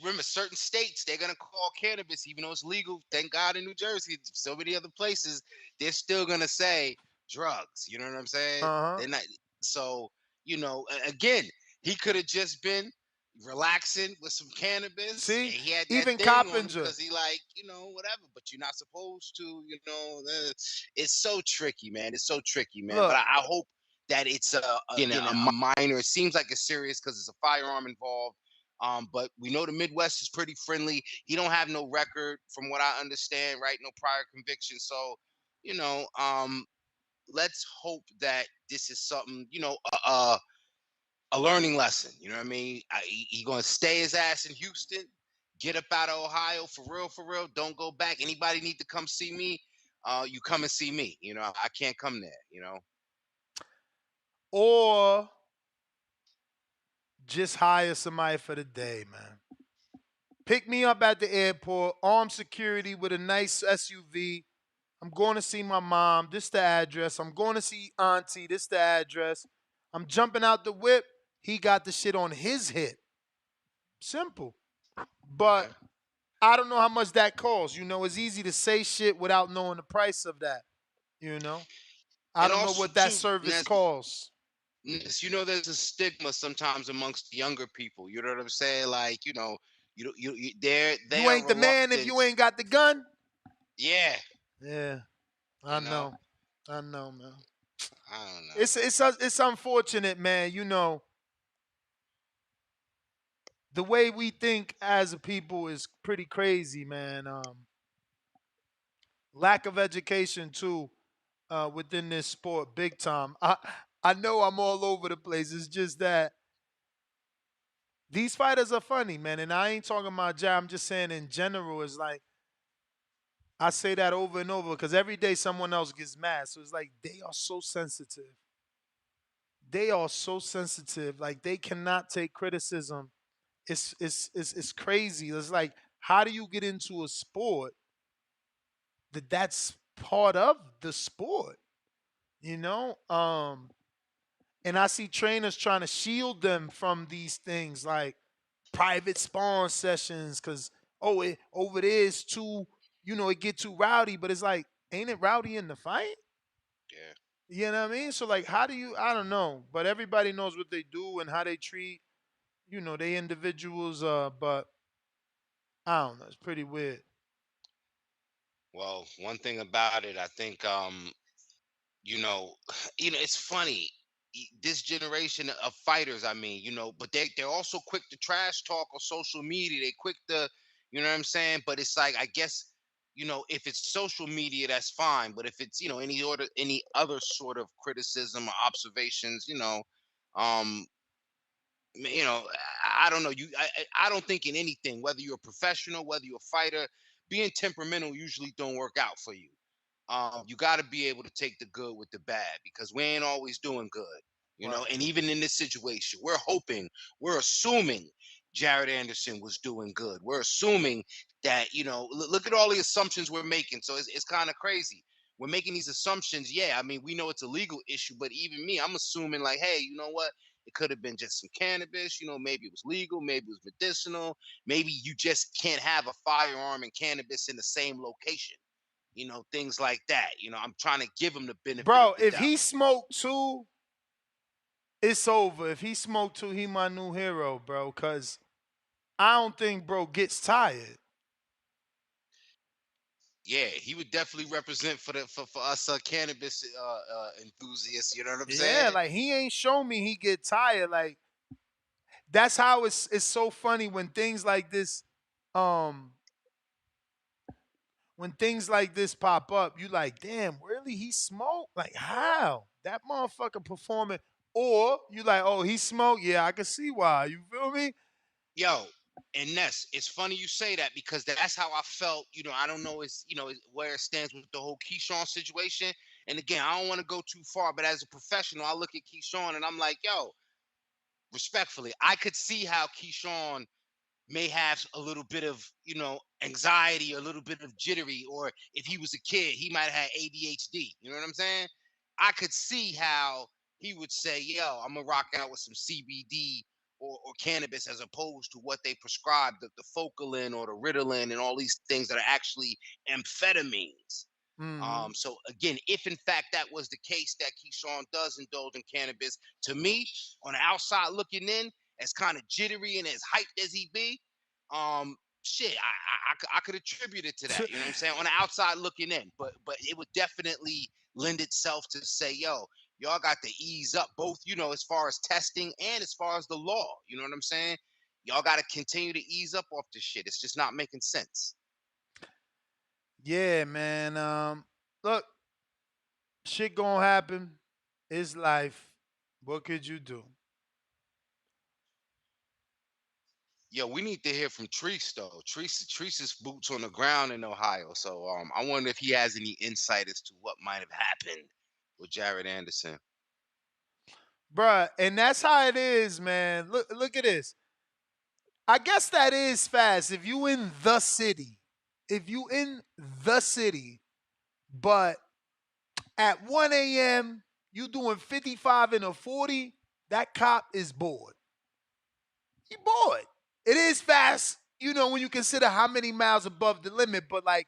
remember, certain states, they're going to call cannabis, even though it's legal. Thank God in New Jersey, so many other places, they're still going to say drugs. You know what I'm saying? They're not. So, again, he could have just been relaxing with some cannabis. See, and he had that even thing Coppinger, because he whatever. But you're not supposed to. It's so tricky, man. It's so tricky, man. Look, but I hope that it's a minor. It seems like it's serious because it's a firearm involved. But we know the Midwest is pretty friendly. He don't have no record, from what I understand, right? No prior conviction. So, let's hope that this is something, a learning lesson. You know what I mean? He gonna stay his ass in Houston, get up out of Ohio for real, for real. Don't go back. Anybody need to come see me? You come and see me. You know, I can't come there. You know, Or just hire somebody for the day, man. Pick me up at the airport, armed security with a nice SUV. I'm going to see my mom. This the address. I'm going to see auntie. This the address. I'm jumping out the whip. He got the shit on his hip. Simple. But I don't know how much that costs. You know, it's easy to say shit without knowing the price of that. You know, I and don't know also what that too, service Ness, costs. you know, there's a stigma sometimes amongst younger people. You know what I'm saying? Like, you know, they You are ain't the man if reluctant. you ain't got the gun. Yeah, Yeah, I know. I know, man. I don't know. It's unfortunate, man. You know, the way we think as a people is pretty crazy, man. Lack of education too within this sport, big time. I know I'm all over the place. It's just that these fighters are funny, man. And I ain't talking about Jay. I'm just saying in general. It's like I say that over and over because every day someone else gets mad. So it's like they are so sensitive. They are so sensitive. Like they cannot take criticism. It's crazy. It's like how do you get into a sport that's part of the sport? You know, and I see trainers trying to shield them from these things like private spawn sessions because over there is too, you know, it get too rowdy, but it's like ain't it rowdy in the fight? Yeah. You know what I mean? So like how do you, I don't know, but everybody knows what they do and how they treat, you know, they individuals, but I don't know, it's pretty weird. Well, one thing about it, I think, you know, it's funny. This generation of fighters, I mean, you know, but they're also quick to trash talk on social media. They quick to, you know what I'm saying? But it's like, I guess, you know, if it's social media, that's fine. But if it's, you know, any other sort of criticism or observations, um, you know, I don't know. I don't think in anything, whether you're a professional, whether you're a fighter, being temperamental usually don't work out for you. You got to be able to take the good with the bad because we ain't always doing good, you know. Right. And even in this situation, we're assuming Jared Anderson was doing good. We're assuming that, you know, look at all the assumptions we're making. So it's kind of crazy. We're making these assumptions. Yeah, I mean, we know it's a legal issue, but even me, I'm assuming like, hey, you know what? It could have been just some cannabis, you know, maybe it was legal, maybe it was medicinal, maybe you just can't have a firearm and cannabis in the same location, you know, things like that. You know, I'm trying to give him the benefit of Bro, the if doubt. he smoked too, it's over. If he smoked too, he my new hero, bro. Cause I don't think bro gets tired. Yeah, he would definitely represent for us cannabis enthusiasts. You know what I'm Yeah, saying? like he ain't show me he get tired. Like that's how it's so funny um when things like this pop up, you like, damn, really he smoked? Like how? That motherfucker performing. Or you like, oh, he smoked? Yeah, I can see why. You feel me? Yo, and Ness, it's funny you say that because that's how I felt. You know, I don't know where it stands with the whole Keyshawn situation. And again, I don't want to go too far, but as a professional, I look at Keyshawn and I'm like, yo, respectfully, I could see how Keyshawn may have a little bit of, you know, anxiety, a little bit of jittery, or if he was a kid, he might have had ADHD. You know what I'm saying? I could see how he would say, yo, I'm gonna rock out with some CBD or cannabis as opposed to what they prescribe, the Focalin or the Ritalin and all these things that are actually amphetamines. Mm-hmm. So again, if in fact that was the case that Keyshawn does indulge in cannabis, to me, on the outside looking in, as kind of jittery and as hyped as he be, shit, I could attribute it to that. You know what I'm saying? On the outside looking in, but it would definitely lend itself to say, yo, y'all got to ease up, both, you know, as far as testing and as far as the law. You know what I'm saying? Y'all got to continue to ease up off this shit. It's just not making sense. Yeah, man. Look, shit gonna happen. It's life. What could you do? Yo, we need to hear from Treese though. Treese's boots on the ground in Ohio. So I wonder if he has any insight as to what might have happened with Jared Anderson. Bruh, and that's how it is, man. Look at this. I guess that is fast if you in the city. If you in the city, but at 1 a.m. you doing 55 in a 40, that cop is bored. He bored. It is fast, when you consider how many miles above the limit, but like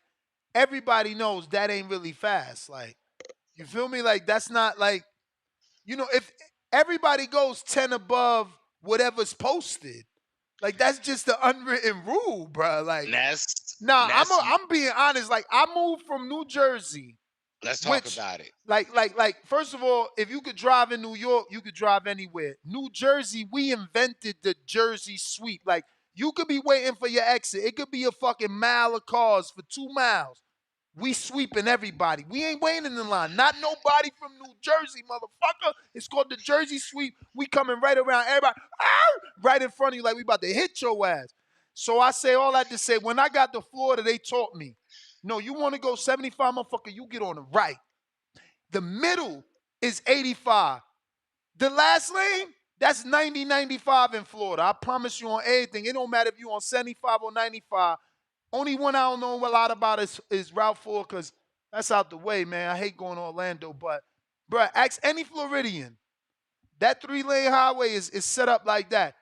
everybody knows that ain't really fast. Like, you feel me? Like, that's not like, if everybody goes 10 above whatever's posted, like that's just the unwritten rule, bro. Like, I'm being honest. Like, I moved from New Jersey. Let's talk about it. Like, first of all, if you could drive in New York, you could drive anywhere. New Jersey, we invented the Jersey sweep. Like, you could be waiting for your exit. It could be a fucking mile of cars for 2 miles. We sweeping everybody. We ain't waiting in the line. Not nobody from New Jersey, motherfucker. It's called the Jersey sweep. We coming right around everybody, right in front of you like we about to hit your ass. So I say all that to say, when I got to Florida, they taught me, no, you want to go 75, motherfucker, you get on the right. The middle is 85. The last lane, that's 90, 95 in Florida. I promise you on everything. It don't matter if you on 75 or 95. Only one I don't know a lot about is Route 4 because that's out the way, man. I hate going to Orlando. But, bruh, ask any Floridian. That 3-lane highway is set up like that.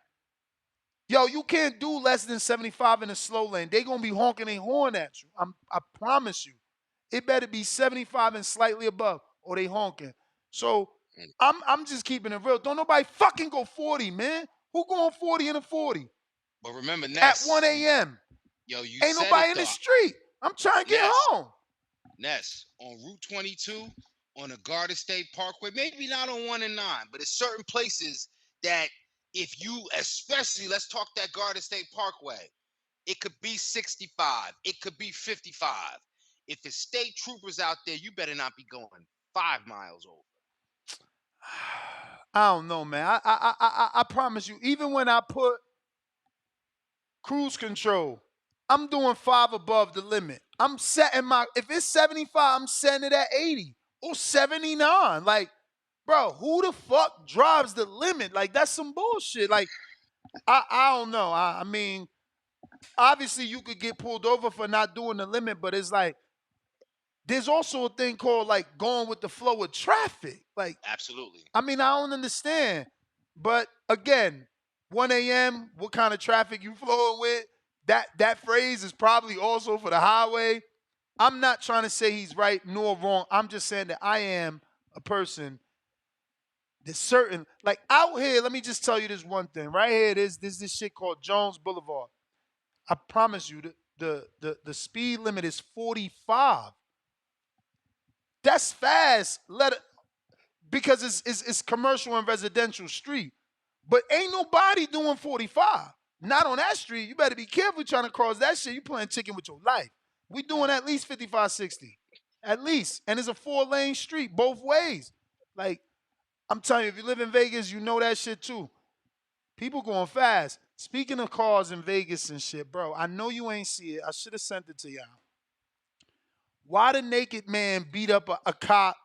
Yo, you can't do less than 75 in a slow lane. They going to be honking their horn at you. I promise you. It better be 75 and slightly above or they honking. So I'm just keeping it real. Don't nobody fucking go 40, man. Who going 40 in a 40? But remember, Ness, at 1 a.m. Yo, you ain't said nobody it, in the street. I'm trying to get home. Ness, on Route 22, on the Garden State Parkway, maybe not on 1 and 9, but it's certain places that if you, especially, let's talk that Garden State Parkway, it could be 65. It could be 55. If it's state troopers out there, you better not be going 5 miles over. I don't know, man. I promise you, even when I put cruise control, I'm doing 5 above the limit. I'm setting if it's 75, I'm setting it at 80 or 79. Like, bro, who the fuck drives the limit? Like, that's some bullshit. Like, I don't know. I mean, obviously you could get pulled over for not doing the limit, but it's like, there's also a thing called like going with the flow of traffic. Like, absolutely. I mean, I don't understand. But again, 1 a.m., what kind of traffic you flowing with? That phrase is probably also for the highway. I'm not trying to say he's right nor wrong. I'm just saying that I am a person that's certain. Like, out here, let me just tell you this one thing. Right here, there's this shit called Jones Boulevard. I promise you, the speed limit is 45. That's fast. Because it's commercial and residential street. But ain't nobody doing 45. Not on that street. You better be careful trying to cross that shit. You playing chicken with your life. We doing at least 55, 60. At least. And it's a 4-lane street both ways. Like, I'm telling you, if you live in Vegas, you know that shit too. People going fast. Speaking of cars in Vegas and shit, bro, I know you ain't see it. I should have sent it to y'all. Why the naked man beat up a cop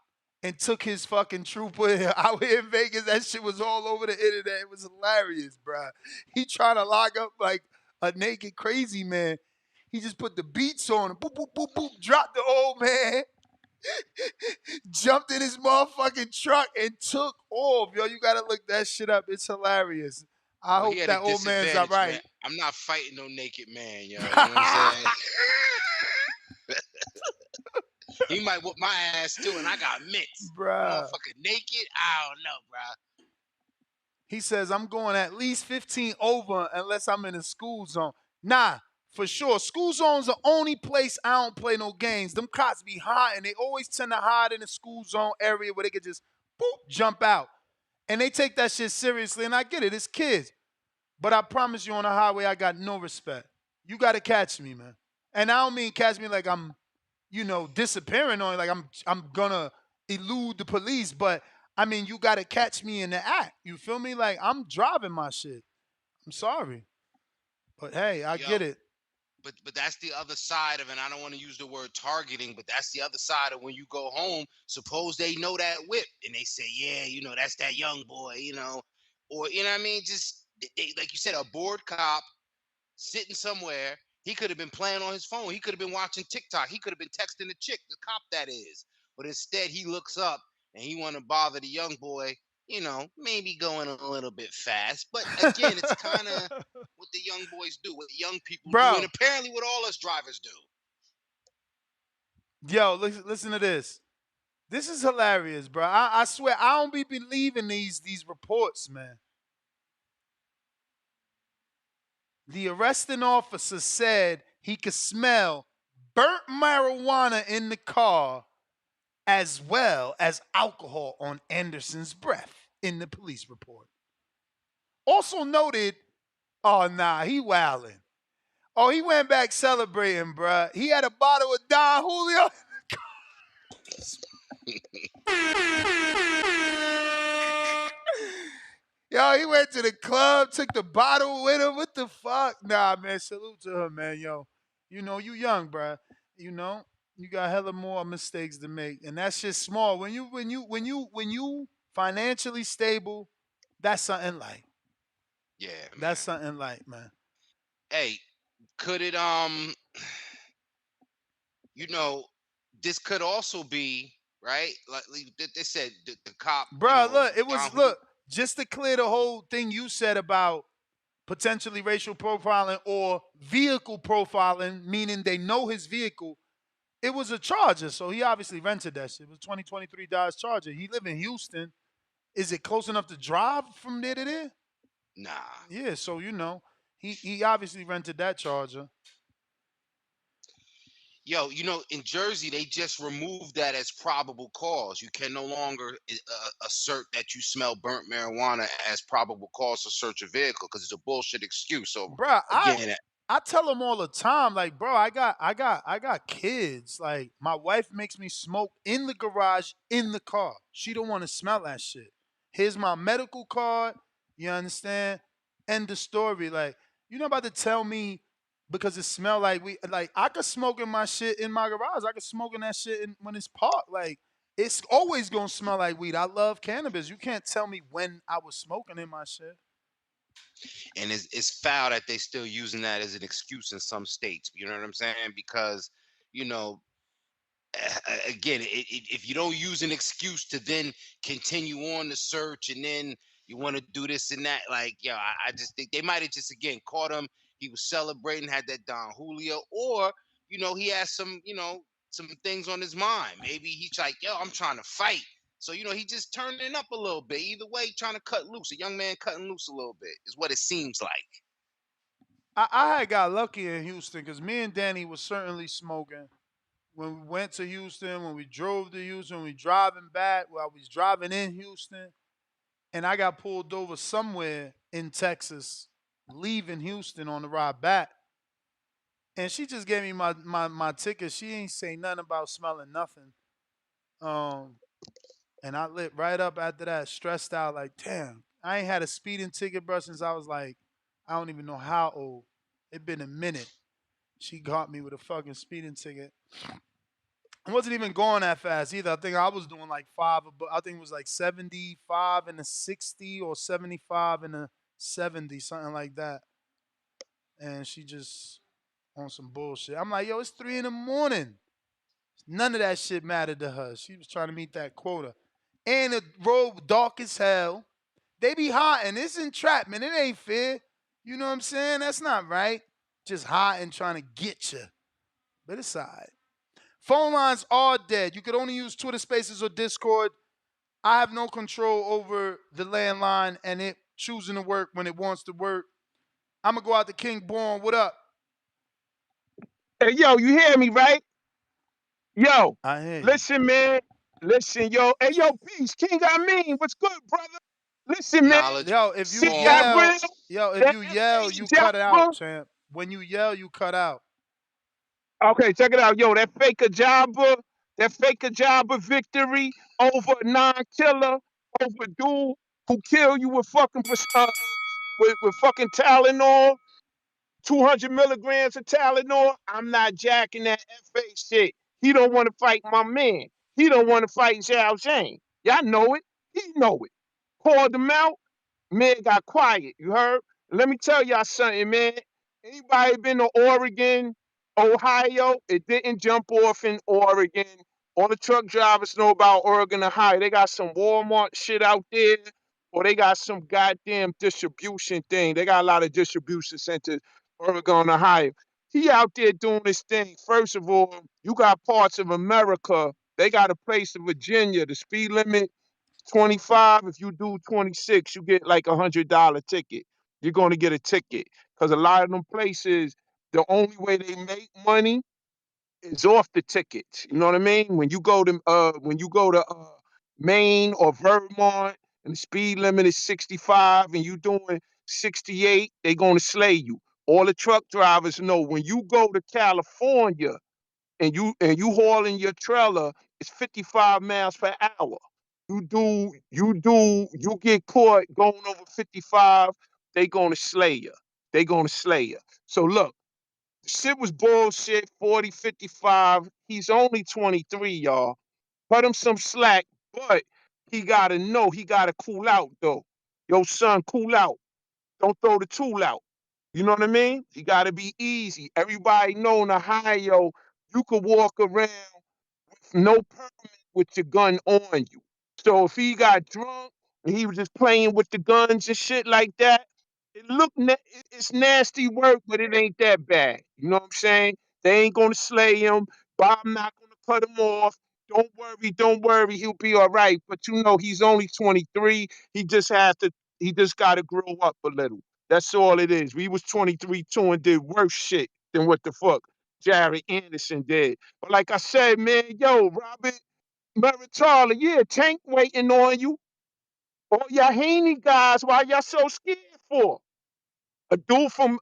and took his fucking trooper out here in Vegas? That shit was all over the internet. It was hilarious, bro. He trying to lock up like a naked crazy man. He just put the beats on him. Boop, boop, boop, boop. Dropped the old man. Jumped in his motherfucking truck and took off. Yo, you got to look that shit up. It's hilarious. I hope that old man's all right. Man. I'm not fighting no naked man, yo. You know what I'm saying? He might whoop my ass too, and I got mitts. Bruh. Motherfucker naked? I don't know, bruh. He says, I'm going at least 15 over unless I'm in a school zone. Nah, for sure. School zone's the only place I don't play no games. Them cops be hot, and they always tend to hide in the school zone area where they could just, boop, jump out. And they take that shit seriously, and I get it. It's kids. But I promise you on the highway, I got no respect. You got to catch me, man. And I don't mean catch me like I'm, disappearing on, like I'm gonna elude the police, but I mean, you gotta catch me in the act. You feel me? Like, I'm driving my shit. I'm sorry. But hey, I Yo, get it. but that's the other side of it. And I don't want to use the word targeting, but that's the other side of when you go home. Suppose they know that whip and they say, yeah, that's that young boy, or what I mean. Just like you said, a bored cop sitting somewhere. He could have been playing on his phone. He could have been watching TikTok. He could have been texting the chick, the cop that is. But instead, he looks up and he want to bother the young boy. Maybe going a little bit fast. But again, it's kind of what the young boys do, what the young people do, and Bro, apparently what all us drivers do. yo, listen to this. This is hilarious, bro. I swear I don't be believing these reports, man. The arresting officer said he could smell burnt marijuana in the car as well as alcohol on Anderson's breath in the police report. Also noted, oh nah, he wildin'. Oh, he went back celebrating, bruh. He had a bottle of Don Julio. Yo, he went to the club, took the bottle with him. What the fuck? Nah, man, salute to him, man. Yo, you young, bruh. You got hella more mistakes to make, and that's just small. When you financially stable, that's something like. Yeah, man. That's something like, man. Hey, could it this could also be right. Like they said, the cop, Bro, look, it was Don just to clear the whole thing you said about potentially racial profiling or vehicle profiling, meaning they know his vehicle. It was a Charger, so he obviously rented that shit. It was a 2023 Dodge Charger. He live in Houston. Is it close enough to drive from there to there? Nah. Yeah, so he obviously rented that Charger. Yo, in Jersey, they just removed that as probable cause. You can no longer assert that you smell burnt marijuana as probable cause to search a vehicle because it's a bullshit excuse. So, Bruh, again, I tell them all the time, like, bro, I got kids. Like, my wife makes me smoke in the garage in the car. She don't want to smell that shit. Here's my medical card. You understand? End the story. Like, you're not about to tell me because it smell like we. Like, I could smoke in my shit in my garage. I could smoke in that shit when it's parked. Like, it's always gonna smell like weed. I love cannabis. You can't tell me when I was smoking in my shit. and it's foul that they still using that as an excuse in some states. You know what I'm saying? Because again, if you don't use an excuse to then continue on the search and then you want to do this and that, like, I just think they might have just again caught him. He was celebrating, had that Don Julio, or he has some things on his mind. Maybe he's like, yo, I'm trying to fight. So he just turning up a little bit. Either way, trying to cut loose. A young man cutting loose a little bit is what it seems like. I had got lucky in Houston because me and Danny was certainly smoking. When we went to Houston, when we drove to Houston, when we driving back, while we was driving in Houston, and I got pulled over somewhere in Texas, leaving Houston on the ride back. And she just gave me my ticket. She ain't say nothing about smelling nothing. And I lit right up after that, stressed out, like, damn, I ain't had a speeding ticket, bro, since I was like, I don't even know how old. It been a minute. She got me with a fucking speeding ticket. I wasn't even going that fast either. I think I was doing like I think it was like 75 and a 60 or 75 and a 70, something like that. And she just on some bullshit. I'm like, yo, it's 3 in the morning. None of that shit mattered to her. She was trying to meet that quota. And the road dark as hell. They be hot and it's entrapment. It ain't fair. You know what I'm saying? That's not right. Just hot and trying to get you. But it's all right. Phone lines are dead. You could only use Twitter Spaces or Discord. I have no control over the landline and it choosing to work when it wants to work. I'm going to go out to King Born. What up? Hey, yo, you hear me, right? Yo, I hear you. Listen, man. Listen, yo. Hey, yo, peace. King, what's good, brother? Listen, man. Yo, if you Shit yell, got real. if you yell, you cut out, champ. When you yell, you cut out. Okay, check it out, yo. That fake Ajaba victory over a non-killer, over dude who kill you with fucking with fucking Tylenol. 200 milligrams of Tylenol. I'm not jacking that FA shit. He don't want to fight my man. He don't want to fight Zhao Zhang. Y'all know it. He know it. Called him out. Man got quiet. You heard? Let me tell y'all something, man. Anybody been to Oregon, Ohio? It didn't jump off in Oregon. All the truck drivers know about Oregon, Ohio. They got some Walmart shit out there, or they got some goddamn distribution thing. They got a lot of distribution centers, Oregon, Ohio. He out there doing this thing. First of all, you got parts of America. They got a place in Virginia. The speed limit 25. If you do 26, you get like $100 ticket. You're going to get a ticket because a lot of them places, the only way they make money is off the tickets. You know what I mean? When you go to Maine or Vermont and the speed limit is 65 and you doing 68, they going to slay you. All the truck drivers know when you go to California and you hauling your trailer, it's 55 miles per hour. You get caught going over 55, they gonna slay you. They gonna slay you. So look, the shit was bullshit, 40, 55. He's only 23, y'all. Cut him some slack, but he gotta know, he gotta cool out though. Yo, son, cool out. Don't throw the tool out. You know what I mean? You gotta be easy. Everybody know in Ohio, you could walk around with no permit with your gun on you. So if he got drunk and he was just playing with the guns and shit like that, it's nasty work, but it ain't that bad. You know what I'm saying? They ain't gonna slay him. Bob not gonna cut him off. Don't worry, he'll be all right. But you know, he's only 23. He just gotta grow up a little. That's all it is. We was 23 too and did worse shit than what the fuck Jared Anderson did. But like I said, man, yo, Robert Meritala, yeah, Tank waiting on you. All y'all Haney guys, why y'all so scared for? A dude from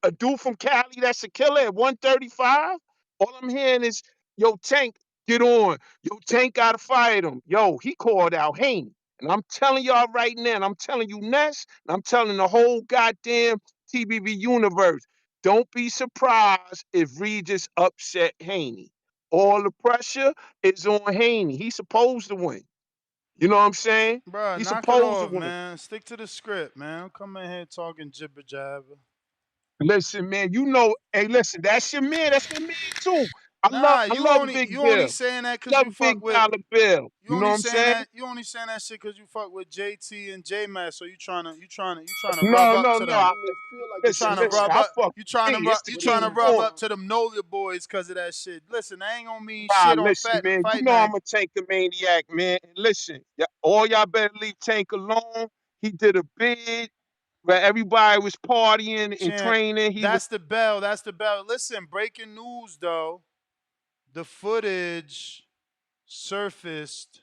Cali that's a killer at 135. All I'm hearing is, yo, Tank, get on. Yo, Tank gotta fight him. Yo, he called out Haney. And I'm telling y'all right now, and I'm telling you Ness, and I'm telling the whole goddamn TBV universe, don't be surprised if Regis upset Haney. All the pressure is on Haney. He's supposed to win. You know what I'm saying? Bruh, He's knock it supposed to off, win. man. Stick to the script, man. Don't come in here talking jibber jabber. Listen, man, you know, hey, listen, that's your man. That's my man too. I love Nah, I you love only Big you only Bill. saying that cause Love you fuck Big with Dollar Bill. you You know only what I'm saying saying? that shit cause you fuck with JT and J Mass, so you trying to rub No, up no, to no. them. You Listen, trying to listen. rub I up fuck you with trying to King. rub It's the you trying to King rub born. up to them Nolia boys cause of that shit. Listen, I ain't gonna mean Nah, shit on listen, Fat man. You Fight know Night. I'm a Tank the Maniac, man. And listen, all y'all better leave Tank alone. He did a bid where everybody was partying and Champ, training. He was that's the bell. That's the bell. Listen, breaking news though. The footage surfaced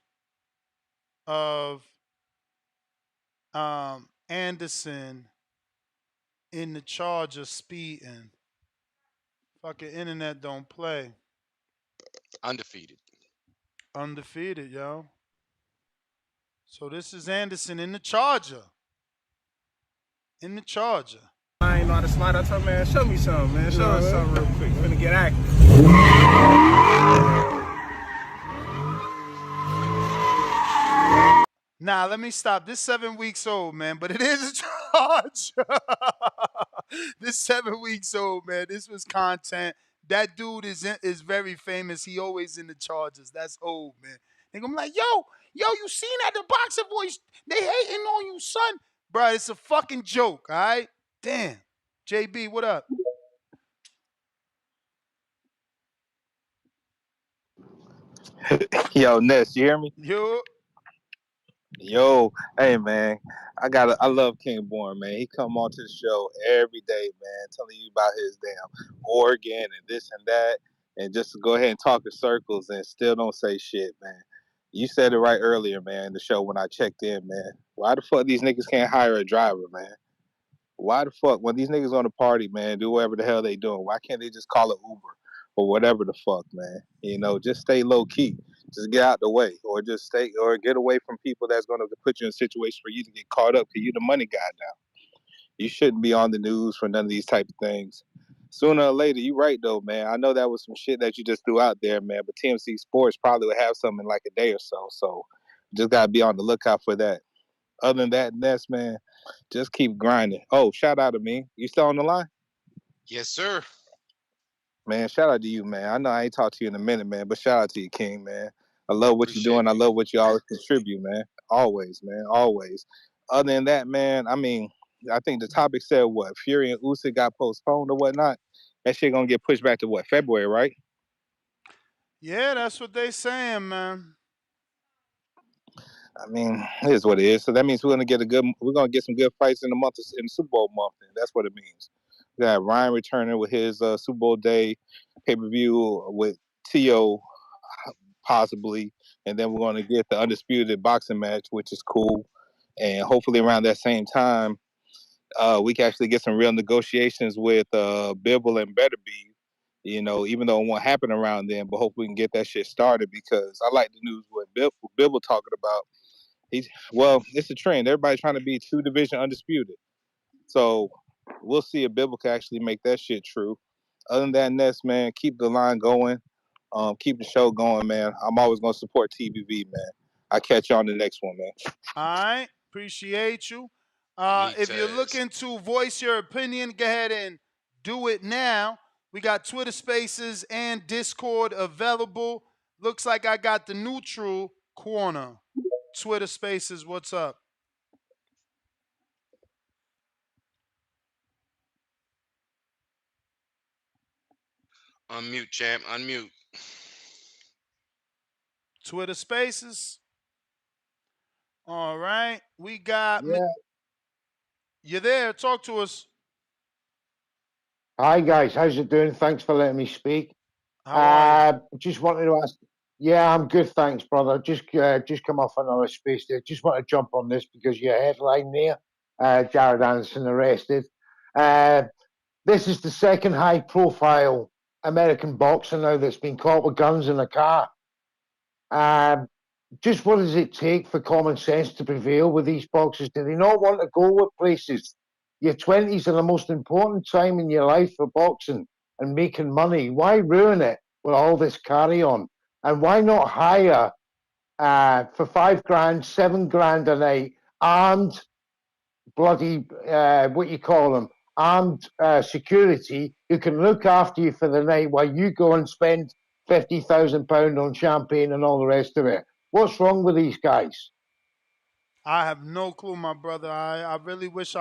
of Anderson in the charge of speeding. Fucking internet don't play. Undefeated. Undefeated, yo. So this is Anderson in the Charger. In the Charger. I ain't know how to slide. I told man, show me something, man. Show us something real quick. Finna get active. Nah, let me stop. This 7 weeks old, man, but it is a Charger. This 7 weeks old, man. This was content. That dude is very famous. He always in the Chargers. That's old, man. They gonna be like, yo, you seen that the boxer boys? They hating on you, son. Bro, it's a fucking joke, all right? Damn. JB, what up? Yo, Ness, you hear me? Yo. Yo, hey man, I love King Born, man. He come on to the show every day, man, telling you about his damn Oregon and this and that, and just to go ahead and talk in circles and still don't say shit, man. You said it right earlier, man, in the show when I checked in, man. Why the fuck these niggas can't hire a driver, man? Why the fuck when these niggas on the party, man, do whatever the hell they doing? Why can't they just call it Uber or whatever the fuck, man? You know, just stay low key. Just get out the way, or just stay, or get away from people that's gonna put you in a situation where you can get caught up because you the money guy now. You shouldn't be on the news for none of these type of things. sooner or later, you right though, man. I know that was some shit that you just threw out there, man. But TMC Sports probably would have something in like a day or so. So just gotta be on the lookout for that. Other than that, Ness, man, just keep grinding. Oh, shout out to me. You still on the line? Yes, sir. Man, shout out to you, man. I know I ain't talked to you in a minute, man, but shout out to you, King, man. I love what you're doing. I love what you always contribute, man. Always, man. Always. Other than that, man, I mean, I think the topic said what? Fury and Usyk got postponed or whatnot. That shit gonna get pushed back to what? February, right? Yeah, that's what they saying, man. I mean, it is what it is. So that means we're gonna get some good fights in in the Super Bowl month. And that's what it means. We got Ryan returning with his Super Bowl day pay-per-view with T.O. possibly, and then we're gonna get the undisputed boxing match, which is cool. And hopefully around that same time, we can actually get some real negotiations with Bibble and Betterby. You know, even though it won't happen around then, but hopefully we can get that shit started because I like the news what Bibble talking about. It's a trend. Everybody's trying to be 2-division undisputed. So we'll see if Bibble can actually make that shit true. Other than that, Ness, man, keep the line going. Keep the show going, man. I'm always gonna support TBV, man. I'll catch you on the next one, man. All right. Appreciate you. If you're looking to voice your opinion, go ahead and do it now. We got Twitter Spaces and Discord available. Looks like I got the neutral corner. Twitter Spaces, what's up? Unmute, champ. Unmute. Twitter Spaces. All right. We got. Yeah. You there? Talk to us. Hi guys, how's it doing? Thanks for letting me speak. How are you? Just wanted to ask. Yeah, I'm good, thanks, brother. Just come off another space there. Just want to jump on this because your headline there, Jared Anderson arrested. This is the second high-profile American boxer now that's been caught with guns in a car. Just what does it take for common sense to prevail with these boxers? Do they not want to go with places? Your 20s are the most important time in your life for boxing and making money. Why ruin it with all this carry on? And why not hire for $5 grand, $7 grand a night, armed bloody what you call them, armed security who can look after you for the night while you go and spend £50,000 on champagne and all the rest of it? What's wrong with these guys? I have no clue, my brother. I really wish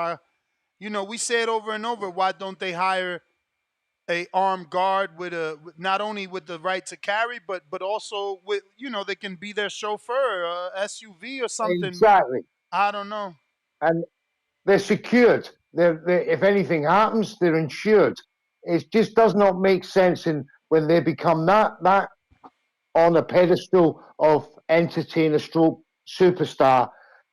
we say it over and over. Why don't they hire a armed guard with not only with the right to carry, but also with they can be their chauffeur, SUV or something. Exactly. I don't know. And they're secured. They're if anything happens, they're insured. It just does not make sense when they become that on a pedestal of entertainer stroke superstar.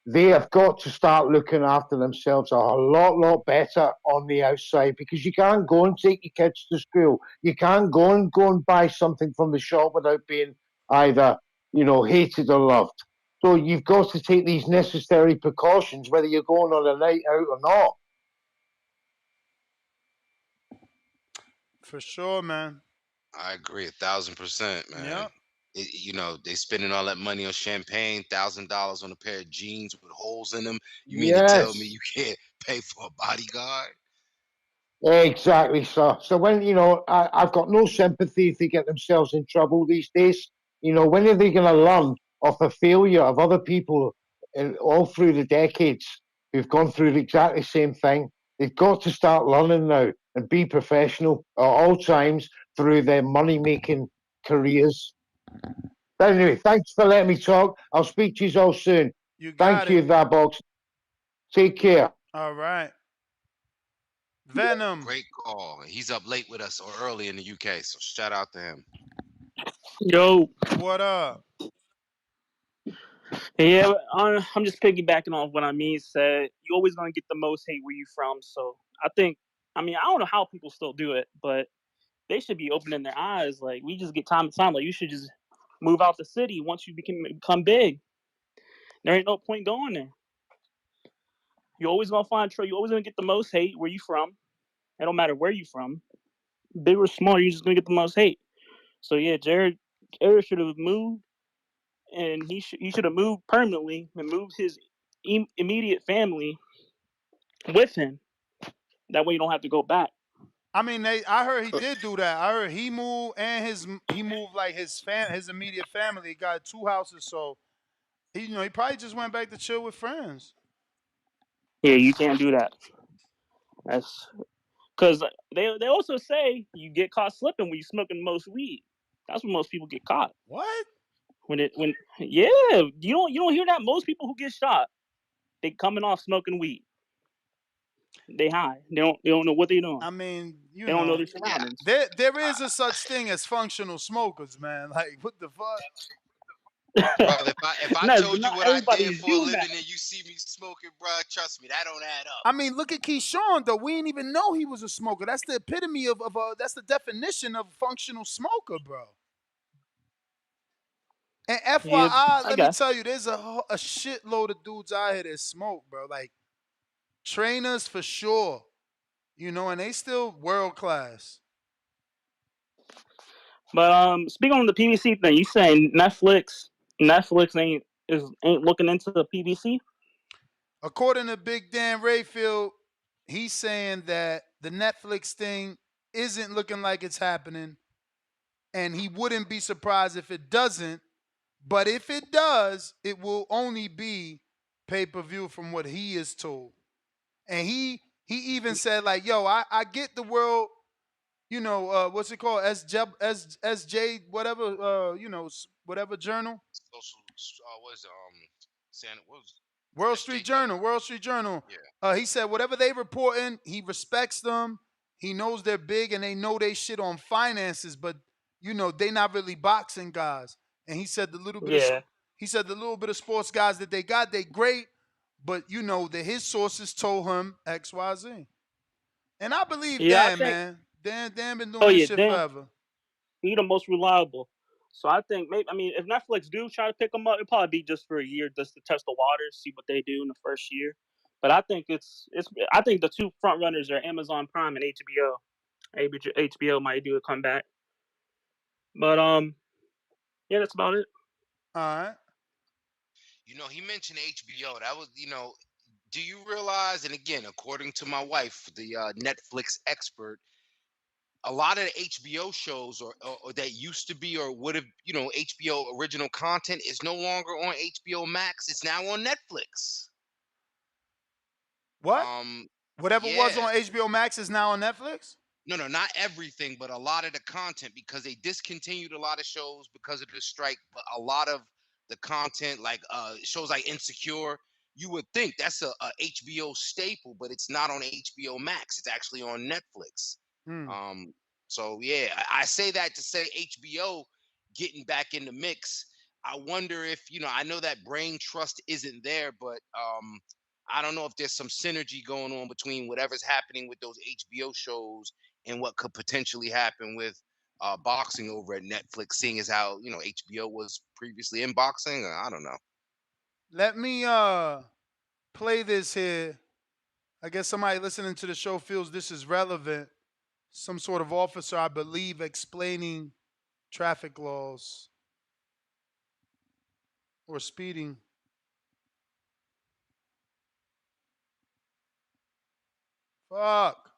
They have got to start looking after themselves a lot better on the outside, because you can't go and take your kids to school. You can't go and buy something from the shop without being either, hated or loved. So you've got to take these necessary precautions, whether you're going on a night out or not. For sure, man. I agree 1,000%, man. Yeah. They spending all that money on champagne, $1,000 on a pair of jeans with holes in them. You mean Yes. to tell me you can't pay for a bodyguard? Exactly, sir. So when, I've got no sympathy if they get themselves in trouble these days. When are they going to learn of the failure of other people all through the decades who've gone through the exactly same thing? They've got to start learning now and be professional at all times through their money-making careers. But anyway, thanks for letting me talk. I'll speak to you all soon. Thank you, that box. Take care. All right. Venom. Great call. He's up late with us or early in the UK, so shout out to him. Yo. What up? Yeah, I'm just piggybacking off what I mean said. You always gonna get the most hate where you from. So I don't know how people still do it, but they should be opening their eyes. Like, we just get time to time. Like, you should just move out the city once you become big. There ain't no point going there. You're always gonna find trouble. You're always gonna get the most hate where you from. It don't matter where you from. big or small, you're just gonna get the most hate. So yeah, Jared should have moved, and he should have moved permanently and moved his immediate family with him. That way, you don't have to go back. I mean, I heard he did do that. I heard he moved and he moved like his immediate family. He got 2 houses, so he probably just went back to chill with friends. Yeah, you can't do that. That's because they also say you get caught slipping when you smoking the most weed. That's when most people get caught. What? When yeah, you don't hear that. Most people who get shot, they coming off smoking weed. They high. They don't know what they're doing. I mean, they don't know their surroundings. There is a such thing as functional smokers, man. Like, what the fuck? Brother, if I No, told you not what I did everybody's for a doing living that. and you see me smoking, bro, trust me, that don't add up. I mean, look at Keyshawn, though. We didn't even know he was a smoker. That's the epitome of that's the definition of functional smoker, bro. And FYI, Yeah, let me tell you, there's a shitload of dudes out here that smoke, bro. Like, trainers for sure. And they still world class. But speaking on the PBC thing, you saying Netflix ain't looking into the PBC? According to Big Dan Rayfield, he's saying that the Netflix thing isn't looking like it's happening, and he wouldn't be surprised if it doesn't. But if it does, it will only be pay-per-view from what he is told. And he even said, like, yo, I get the world, what's it called? SJ, whatever, whatever journal. What is it? Wall Street Journal. Yeah. He said whatever they reporting, he respects them. He knows they're big and they know they shit on finances, but they not really boxing guys. And he said the little bit of sports guys that they got, they great, but that his sources told him XYZ. And I believe Dan, man. Dan been doing this shit forever. He the most reliable. So I think if Netflix do try to pick them up, it'll probably be just for a year, just to test the waters, see what they do in the first year. But I think I think the 2 front runners are Amazon Prime and HBO. HBO might do a comeback. But yeah, that's about it. All right. He mentioned HBO. That was, do you realize? And again, according to my wife, the Netflix expert, a lot of the HBO shows or that used to be or would have, HBO original content is no longer on HBO Max. It's now on Netflix. What? Whatever was on HBO Max is now on Netflix? No, not everything, but a lot of the content, because they discontinued a lot of shows because of the strike. But a lot of the content, like shows like Insecure, you would think that's a HBO staple, but it's not on HBO Max. It's actually on Netflix. So yeah, I say that to say HBO getting back in the mix. I wonder if I know that brain trust isn't there, but I don't know if there's some synergy going on between whatever's happening with those HBO shows and what could potentially happen with boxing over at Netflix, seeing as how HBO was previously in boxing. I don't know. Let me play this here. I guess somebody listening to the show feels this is relevant. Some sort of officer, I believe, explaining traffic laws or speeding. Fuck.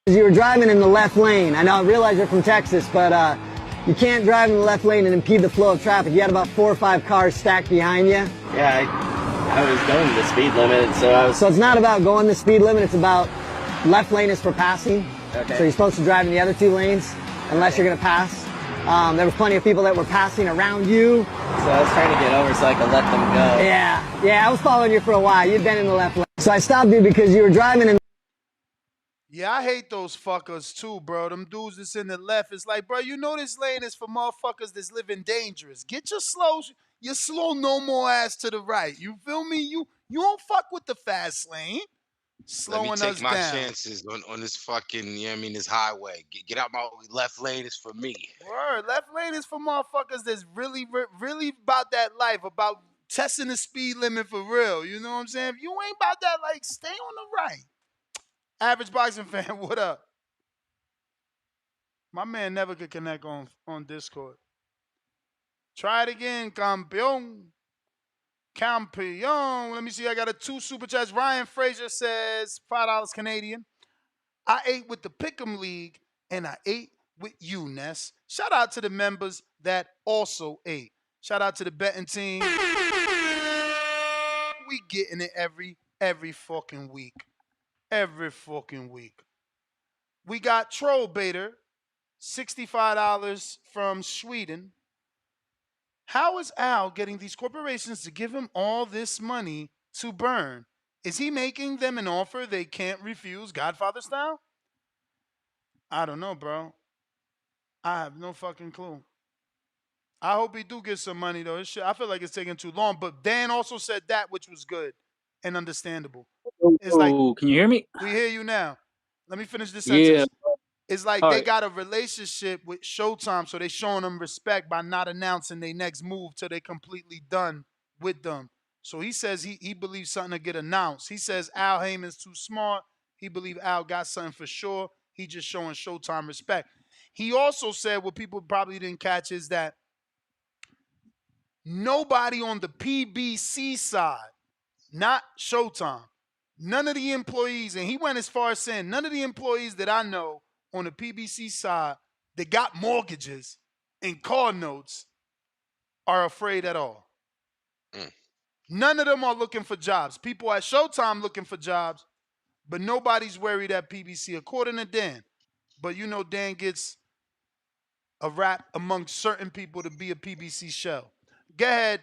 You were driving in the left lane. I realize you're from Texas, but you can't drive in the left lane and impede the flow of traffic. You had about 4 or 5 cars stacked behind you. Yeah, I was going the speed limit, so it's not about going the speed limit, it's about left lane is for passing. Okay. So you're supposed to drive in the other 2 lanes unless you're going to pass. There was plenty of people that were passing around you. So I was trying to get over so I could let them go. Yeah, I was following you for a while. You'd been in the left lane. So I stopped you because you were driving in. Yeah, I hate those fuckers too, bro. Them dudes that's in the left. It's like, bro, this lane is for motherfuckers that's living dangerous. Get your slow no more ass to the right. You feel me? You don't fuck with the fast lane. Slowing us down. Let me take my chances on this fucking, this highway. Get out my left lane is for me. Word, left lane is for motherfuckers that's really about that life, about testing the speed limit for real. You know what I'm saying? If you ain't about that, like, stay on the right. Average boxing fan, what up? My man never could connect on Discord. Try it again, campeón. Campeón. Let me see. I got a 2 super chats. Ryan Fraser says $5 Canadian. I ate with the Pick'em League and I ate with you, Ness. Shout out to the members that also ate. Shout out to the betting team. We getting it every fucking week. Every fucking week. We got Troll Baiter, $65 from Sweden. How is Al getting these corporations to give him all this money to burn? Is he making them an offer they can't refuse, Godfather style? I don't know, bro. I have no fucking clue. I hope he do get some money though. I feel like it's taking too long. But Dan also said that, which was good and understandable. It's like, Oh, can you hear me? we hear you now. Let me finish this Yeah. sentence. It's like All they right. got a relationship with Showtime, so they showing them respect by not announcing their next move till they completely done with them. So he says he believes something to get announced. He says Al Heyman's too smart. He believes Al got something for sure. He just showing Showtime respect. He also said what people probably didn't catch is that nobody on the PBC side, not Showtime, none of the employees, and he went as far as saying none of the employees that I know on the PBC side that got mortgages and car notes are afraid at all. None of them are looking for jobs. People at Showtime looking for jobs, but nobody's worried at PBC, according to Dan. But you know Dan gets a rap amongst certain people to be a PBC shell. Go ahead,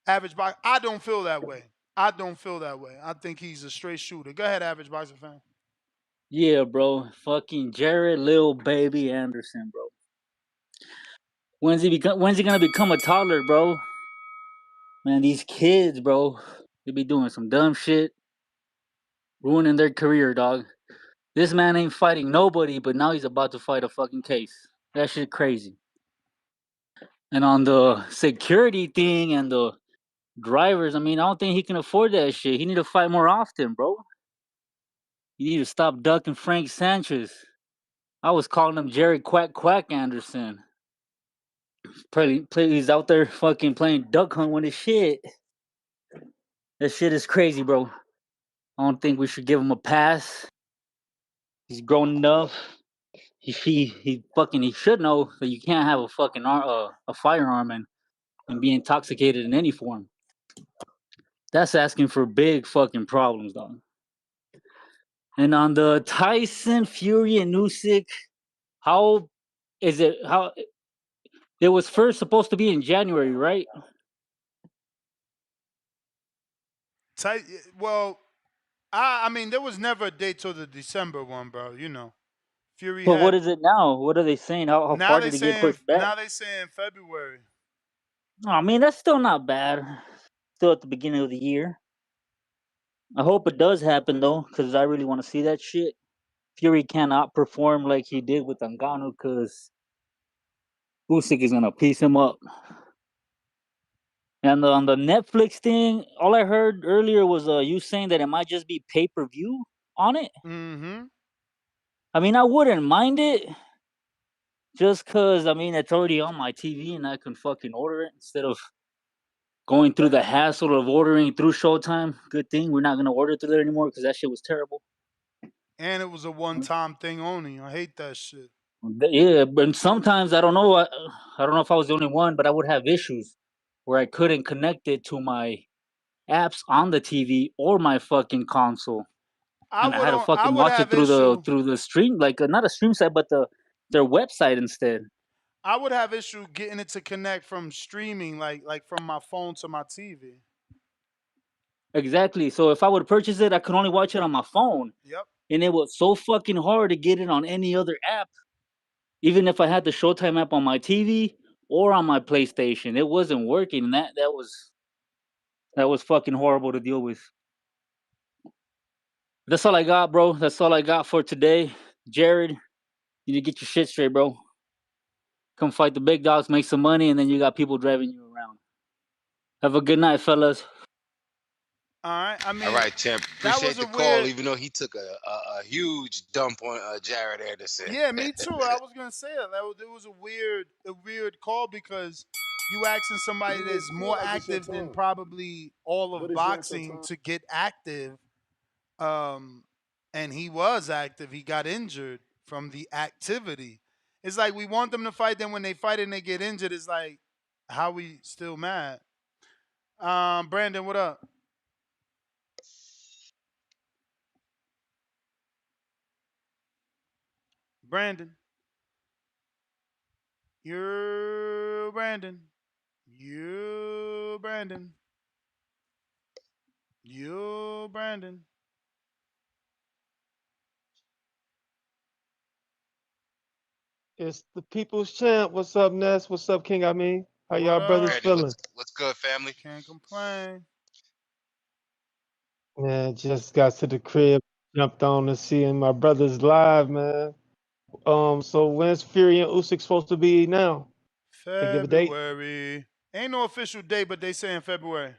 Average Box. I don't feel that way. I don't feel that way. I think he's a straight shooter. Go ahead, Average Boxer fan. Yeah, bro. Fucking Jared Lil Baby Anderson, bro. When's he gonna become a toddler, bro? Man, these kids, bro, they be doing some dumb shit, ruining their career, dog. This man ain't fighting nobody, but now he's about to fight a fucking case. That shit crazy. And on the security thing and the drivers, I mean, I don't think he can afford that shit. He need to fight more often, bro. You need to stop ducking Frank Sanchez. I was calling him Jerry Quack Quack Anderson. He's out there fucking playing duck hunt with his shit. That shit is crazy, bro. I don't think we should give him a pass. He's grown enough. He should know that you can't have a fucking a firearm and be intoxicated in any form. That's asking for big fucking problems, dog. And on the Tyson, Fury, and Usyk, how is it? How it was first supposed to be in January, right? Well, I mean, there was never a date till the December one, bro. You know, Fury But had. what is it now? What are they saying? How Now far they did it get saying pushed back? now they saying February. I mean, that's still not bad. Still at the beginning of the year. I hope it does happen though, because I really want to see that shit. Fury cannot perform like he did with Ngannou, because Usyk is gonna piece him up. And on the Netflix thing, all I heard earlier was you saying that it might just be pay-per-view on it. Mm-hmm. I mean, I wouldn't mind it, just cause I mean it's already on my TV and I can fucking order it instead of going through the hassle of ordering through Showtime. Good thing we're not gonna order through there anymore, because that shit was terrible. And it was a one-time thing only. I hate that shit. Yeah, but sometimes I don't know. I don't know if I was the only one, but I would have issues where I couldn't connect it to my apps on the TV or my fucking console, and I had to I fucking would watch it have issue. through the stream, like not a stream site, but their website instead. I would have issue getting it to connect from streaming, like from my phone to my TV. Exactly. So if I would purchase it, I could only watch it on my phone. Yep. And it was so fucking hard to get it on any other app, even if I had the Showtime app on my TV or on my PlayStation. It wasn't working, and that was fucking horrible to deal with. That's all I got, bro. That's all I got for today. Jared, you need to get your shit straight, bro. Come fight the big dogs, make some money, and then you got people driving you around. Have a good night, fellas. All right. I mean, All right, champ. that Appreciate was the a call, weird. even though he took a huge dump on Jared Anderson. Yeah, me too. I was gonna say it was a weird call because you asking somebody that's more active than probably all of boxing to get active. And he was active. He got injured from the activity. It's like we want them to fight. Then when they fight and they get injured, it's like, how we still mad? Brandon, what up? Brandon, you're Brandon. You Brandon. You Brandon. It's the people's champ. What's up, Ness? What's up, King? I mean, how What y'all brothers up? Randy, feeling? what's good, family? Can't complain. Man, just got to the crib, jumped on to seeing my brothers live, man. So when's Fury and Usyk supposed to be now? They give a date? February. Ain't no official date, but they say in February.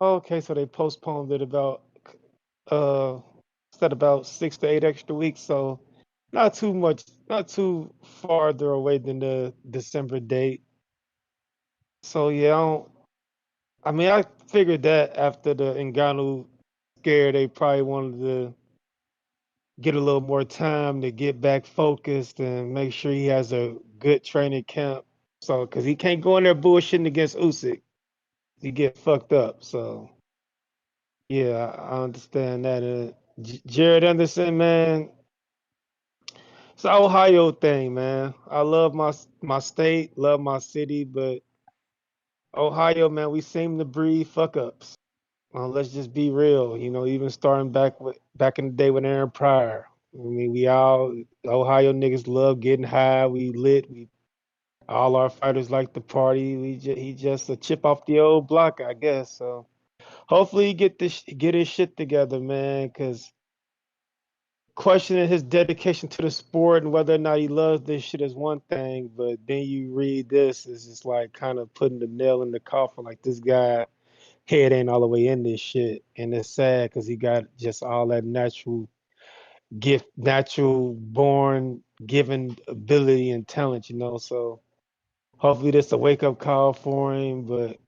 Okay, so they postponed it about uh said about 6 to 8 extra weeks, so not too much, not too farther away than the December date. So yeah, I mean, I figured that after the Ngannou scare, they probably wanted to get a little more time to get back focused and make sure he has a good training camp. So, because he can't go in there bullshitting against Usyk, he get fucked up. So, yeah, I understand that. Jared Anderson, man, it's an Ohio thing, man. I love my state, love my city, but Ohio, man, we seem to breed fuck ups. Let's just be real. Even starting back in the day with Aaron Pryor. I mean, we all Ohio niggas love getting high. We lit. We all our fighters like to party. He just a chip off the old block, I guess. So hopefully he get his shit together, man. Cause questioning his dedication to the sport and whether or not he loves this shit is one thing, but then you read this, it's just like kind of putting the nail in the coffin. Like this guy head ain't all the way in this shit, and it's sad because he got just all that natural gift, natural born given ability and talent, So hopefully this a wake up call for him, but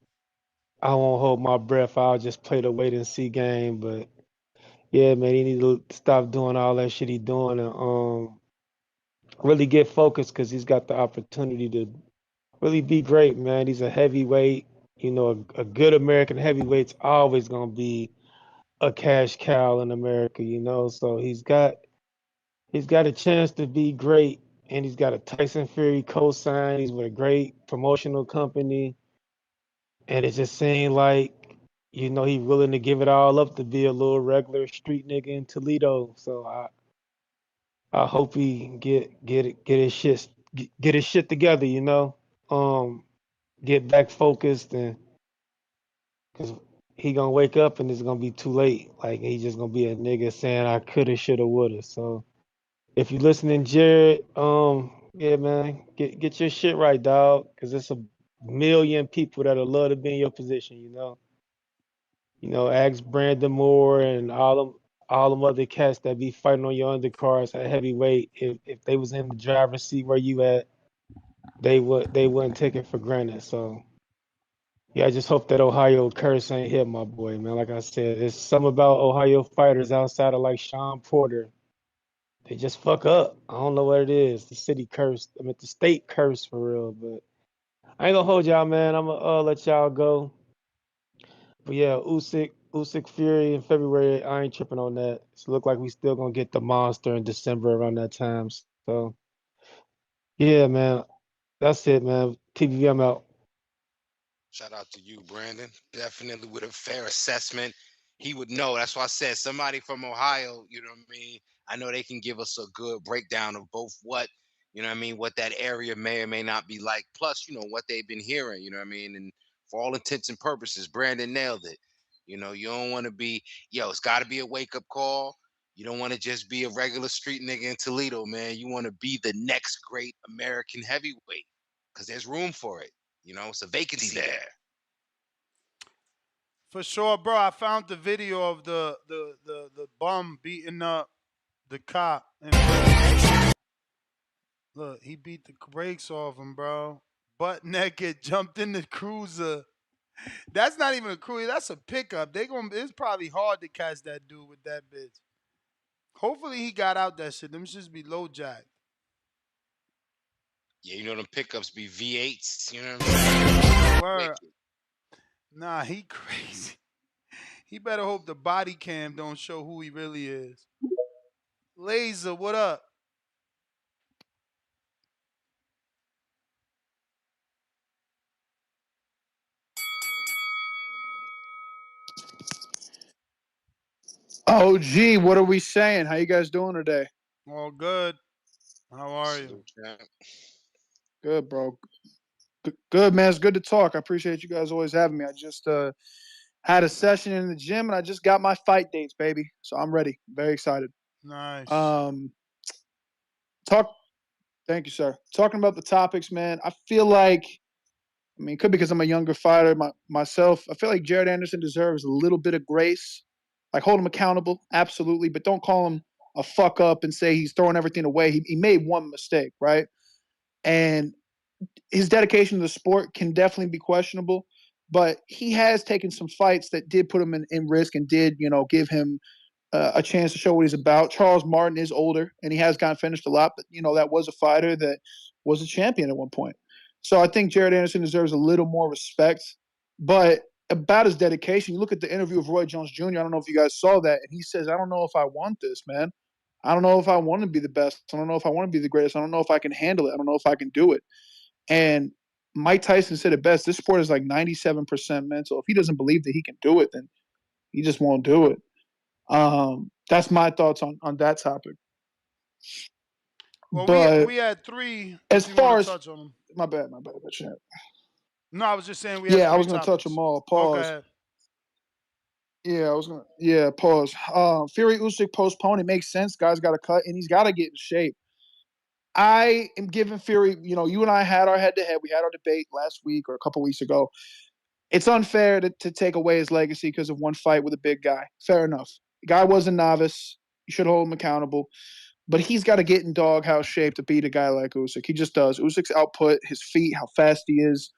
I won't hold my breath. I'll just play the wait and see game. But yeah, man, he need to stop doing all that shit he doing and really get focused because he's got the opportunity to really be great, man. He's a heavyweight. A good American heavyweight's always gonna be a cash cow in America, So he's got a chance to be great, and he's got a Tyson Fury co-sign. He's with a great promotional company, and it just seemed like he's willing to give it all up to be a little regular street nigga in Toledo. So I hope he get his shit together, get back focused and because he gonna wake up and it's gonna be too late. Like he's just gonna be a nigga saying I coulda, shoulda, woulda. So if you listening, Jared, yeah, man, get your shit right, dog. Cause it's a million people that'll love to be in your position. Ask Brandon Moore and all them other cats that be fighting on your undercards at heavyweight. If they was in the driver's seat where you at, they wouldn't take it for granted. So yeah, I just hope that Ohio curse ain't hit my boy, man. Like I said, it's something about Ohio fighters outside of like Sean Porter. They just fuck up. I don't know what it is. The city cursed. I mean, the state cursed for real. But I ain't gonna hold y'all, man. I'm gonna let y'all go. But yeah, Usyk Fury in February. I ain't tripping on that. It look like we still gonna get the monster in December around that time. So yeah, man. That's it, man. TVV, I'm out. Shout out to you, Brandon. Definitely with a fair assessment. He would know. That's why I said somebody from Ohio, you know what I mean? I know they can give us a good breakdown of both what, what that area may or may not be like. Plus, what they've been hearing, you know what I mean? And for all intents and purposes, Brandon nailed it. You don't want to be, it's got to be a wake up call. You don't want to just be a regular street nigga in Toledo, man. You want to be the next great American heavyweight because there's room for it. It's a vacancy there. For sure, bro. I found the video of the bum beating up the cop. And look, he beat the brakes off him, bro. Butt naked, jumped in the cruiser. That's not even a cruiser. That's a pickup. It's probably hard to catch that dude with that bitch. Hopefully he got out that shit. Them should be low jack. Yeah, you know them pickups be V8s. You know what I'm saying? Word. Nah, he crazy. He better hope the body cam don't show who he really is. Laser, what up? Oh, gee, what are we saying? How you guys doing today? All good. How are you? Good, bro. Good, man. It's good to talk. I appreciate you guys always having me. I just had a session in the gym, and I just got my fight dates, baby. So I'm ready. Very excited. Nice. Talk. Thank you, sir. Talking about the topics, man. I feel like, I mean, it could be because I'm a younger fighter myself. I feel like Jared Anderson deserves a little bit of grace. Like, hold him accountable, absolutely, but don't call him a fuck up and say he's throwing everything away. He made one mistake, right? And his dedication to the sport can definitely be questionable, but he has taken some fights that did put him in risk and did, give him a chance to show what he's about. Charles Martin is older, and he has gotten finished a lot, but, that was a fighter that was a champion at one point. So I think Jared Anderson deserves a little more respect. But about his dedication, you look at the interview of Roy Jones Jr., I don't know if you guys saw that, and he says, I don't know if I want this, man. I don't know if I want to be the best. I don't know if I want to be the greatest. I don't know if I can handle it. I don't know if I can do it. And Mike Tyson said it best. This sport is like 97% mental. If he doesn't believe that he can do it, then he just won't do it. That's my thoughts on that topic. Well, but we had three. As far as touch on them. my bad. No, I was just saying we had I three was going to touch them all. Pause. Okay. Yeah, I was going to. Yeah, pause. Fury-Usyk postponed. It makes sense. Guy's got to cut, and he's got to get in shape. I am giving Fury. You and I had our head-to-head. We had our debate last week or a couple weeks ago. It's unfair to take away his legacy because of one fight with a big guy. Fair enough. The guy was a novice. You should hold him accountable. But he's got to get in doghouse shape to beat a guy like Usyk. He just does. Usyk's output, his feet, how fast he is.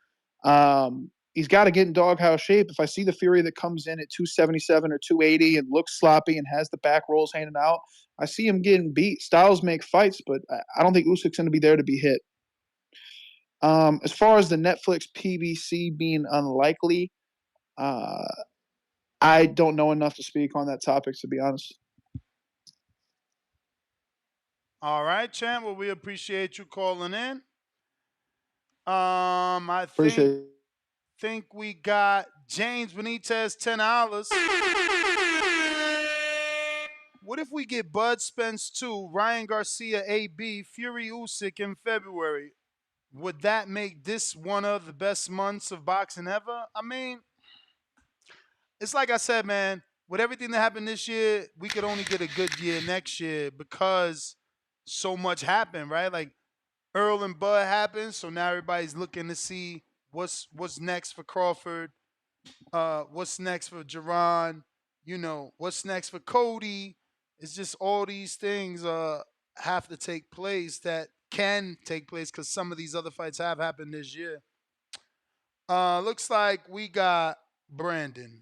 He's got to get in doghouse shape. If I see the Fury that comes in at 277 or 280 and looks sloppy and has the back rolls hanging out, I see him getting beat. Styles make fights, but I don't think Usyk's going to be there to be hit. As far as the Netflix PBC being unlikely, I don't know enough to speak on that topic, to be honest. All right, champ. Well, we appreciate you calling in. I think we got James Benitez, $10. What if we get Bud Spence 2, Ryan Garcia AB, Fury-Usyk in February? Would that make this one of the best months of boxing ever? I mean, it's like I said, man, with everything that happened this year, we could only get a good year next year because so much happened, right? Like Earl and Bud happened, so now everybody's looking to see what's next for Crawford, what's next for Jerron, what's next for Cody. It's just all these things have to take place that can take place because some of these other fights have happened this year. Looks like we got Brandon.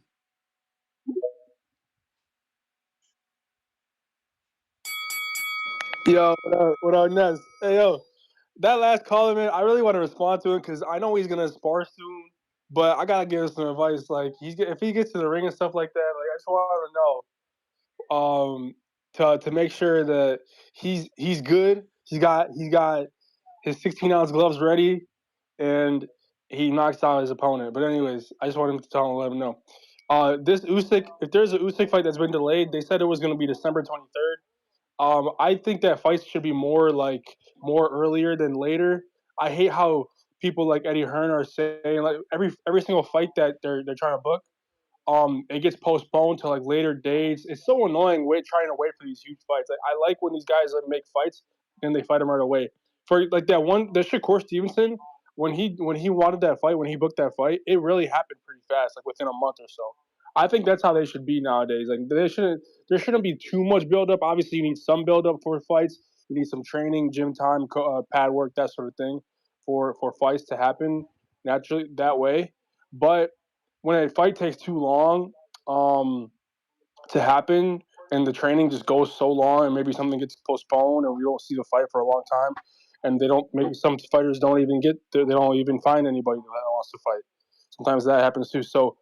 Yo, what up, Ness? Hey, yo, that last caller, man, I really want to respond to him because I know he's gonna spar soon, but I gotta give him some advice. Like, if he gets to the ring and stuff like that, like, I just want to know, to make sure that he's good. He's got his 16-ounce gloves ready, and he knocks out his opponent. But anyways, I just wanted to tell him, let him know. This Usyk, if there's an Usyk fight that's been delayed, they said it was gonna be December 23rd. I think that fights should be more earlier than later. I hate how people like Eddie Hearn are saying like every single fight that they're trying to book, it gets postponed to like later dates. It's so annoying trying to wait for these huge fights. Like, I like when these guys make fights and they fight them right away. For like that Shakur Stevenson, when he wanted that fight, when he booked that fight, it really happened pretty fast, like within a month or so. I think that's how they should be nowadays. Like there shouldn't be too much build up. Obviously, you need some build up for fights. You need some training, gym time, pad work, that sort of thing, for fights to happen naturally that way. But when a fight takes too long to happen, and the training just goes so long, and maybe something gets postponed, and we don't see the fight for a long time, and they don't. Maybe some fighters don't even get. They don't even find anybody that wants to fight. Sometimes that happens too. So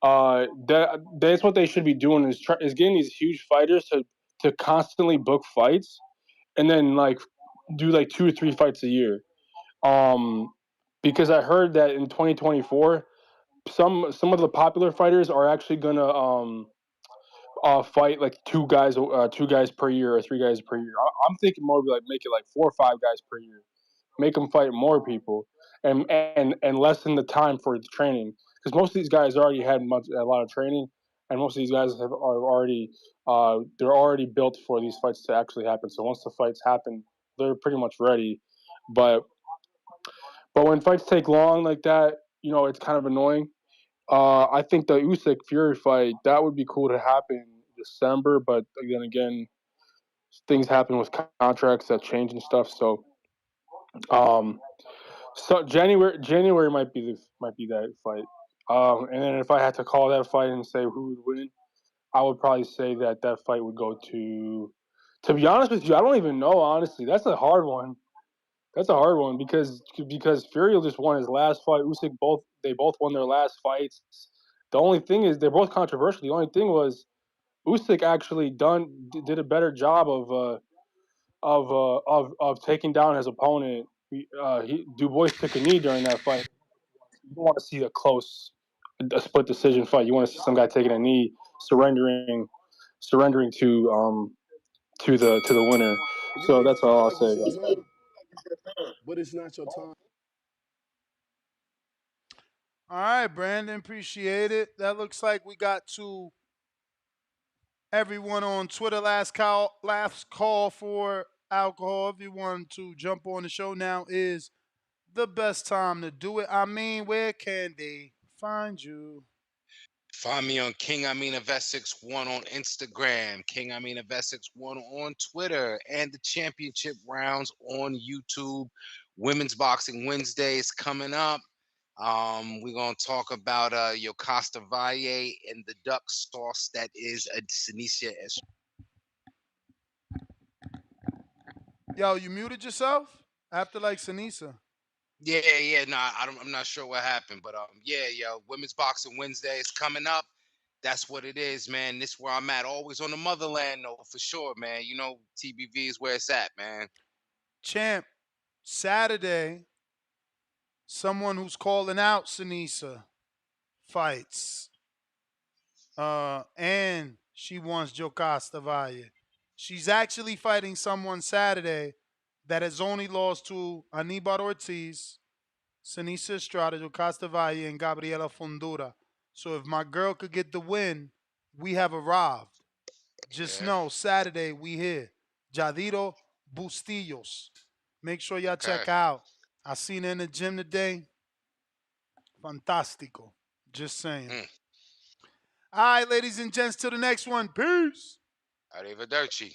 that's what they should be doing is getting these huge fighters to constantly book fights, and then like do like 2 or 3 fights a year. Because I heard that in 2024, some of the popular fighters are actually gonna fight like two guys per year or 3 guys per year. I'm thinking more like make it like 4 or 5 guys per year, make them fight more people, and lessen the time for the training, because most of these guys already had a lot of training, and most of these guys are already they're already built for these fights to actually happen. So once the fights happen, they're pretty much ready. But when fights take long like that, it's kind of annoying. I think the Usyk Fury fight, that would be cool to happen in December, but then again, things happen with contracts that change and stuff. So, January might be that fight. And then if I had to call that fight and say who would win, I would probably say that fight would go to. To be honest with you, I don't even know. Honestly, that's a hard one. That's a hard one because Fury just won his last fight. Usyk they both won their last fights. The only thing is they're both controversial. The only thing was Usyk actually did a better job of taking down his opponent. Dubois took a knee during that fight. You don't want to see a split decision fight. You want to see some guy taking a knee, surrendering to the winner. So that's all I'll say about that. But it's not your time. All right, Brandon, appreciate it. That looks like we got to everyone on Twitter. Last call for alcohol. If you want to jump on the show, now is the best time to do it. I mean, where can they find you? Find me on King Amin of Essex 1 on Instagram, King Amin of Essex 1 on Twitter, and the championship rounds on YouTube. Women's Boxing Wednesdays coming up. We're going to talk about Yokasta Valle and the duck sauce that is a Sinicia. Yo, you muted yourself after like Sinisa. Yeah. No, I'm not sure what happened, but Women's Boxing Wednesday is coming up. That's what it is, man. This is where I'm at. Always on the motherland, though, for sure, man. You know, TBV is where it's at, man. Champ, Saturday, someone who's calling out Sinisa fights. And she wants Jocasta Valle. She's actually fighting someone Saturday that has only lost to Anibal Ortiz, Sinisa Estrada, Jocasta Valle, and Gabriela Fundura. So if my girl could get the win, we have arrived. Just know, Saturday we here. Jadiro Bustillos. Make sure y'all check out. I seen her in the gym today. Fantastico. Just saying. All right, ladies and gents, till the next one. Peace. Arrivederci.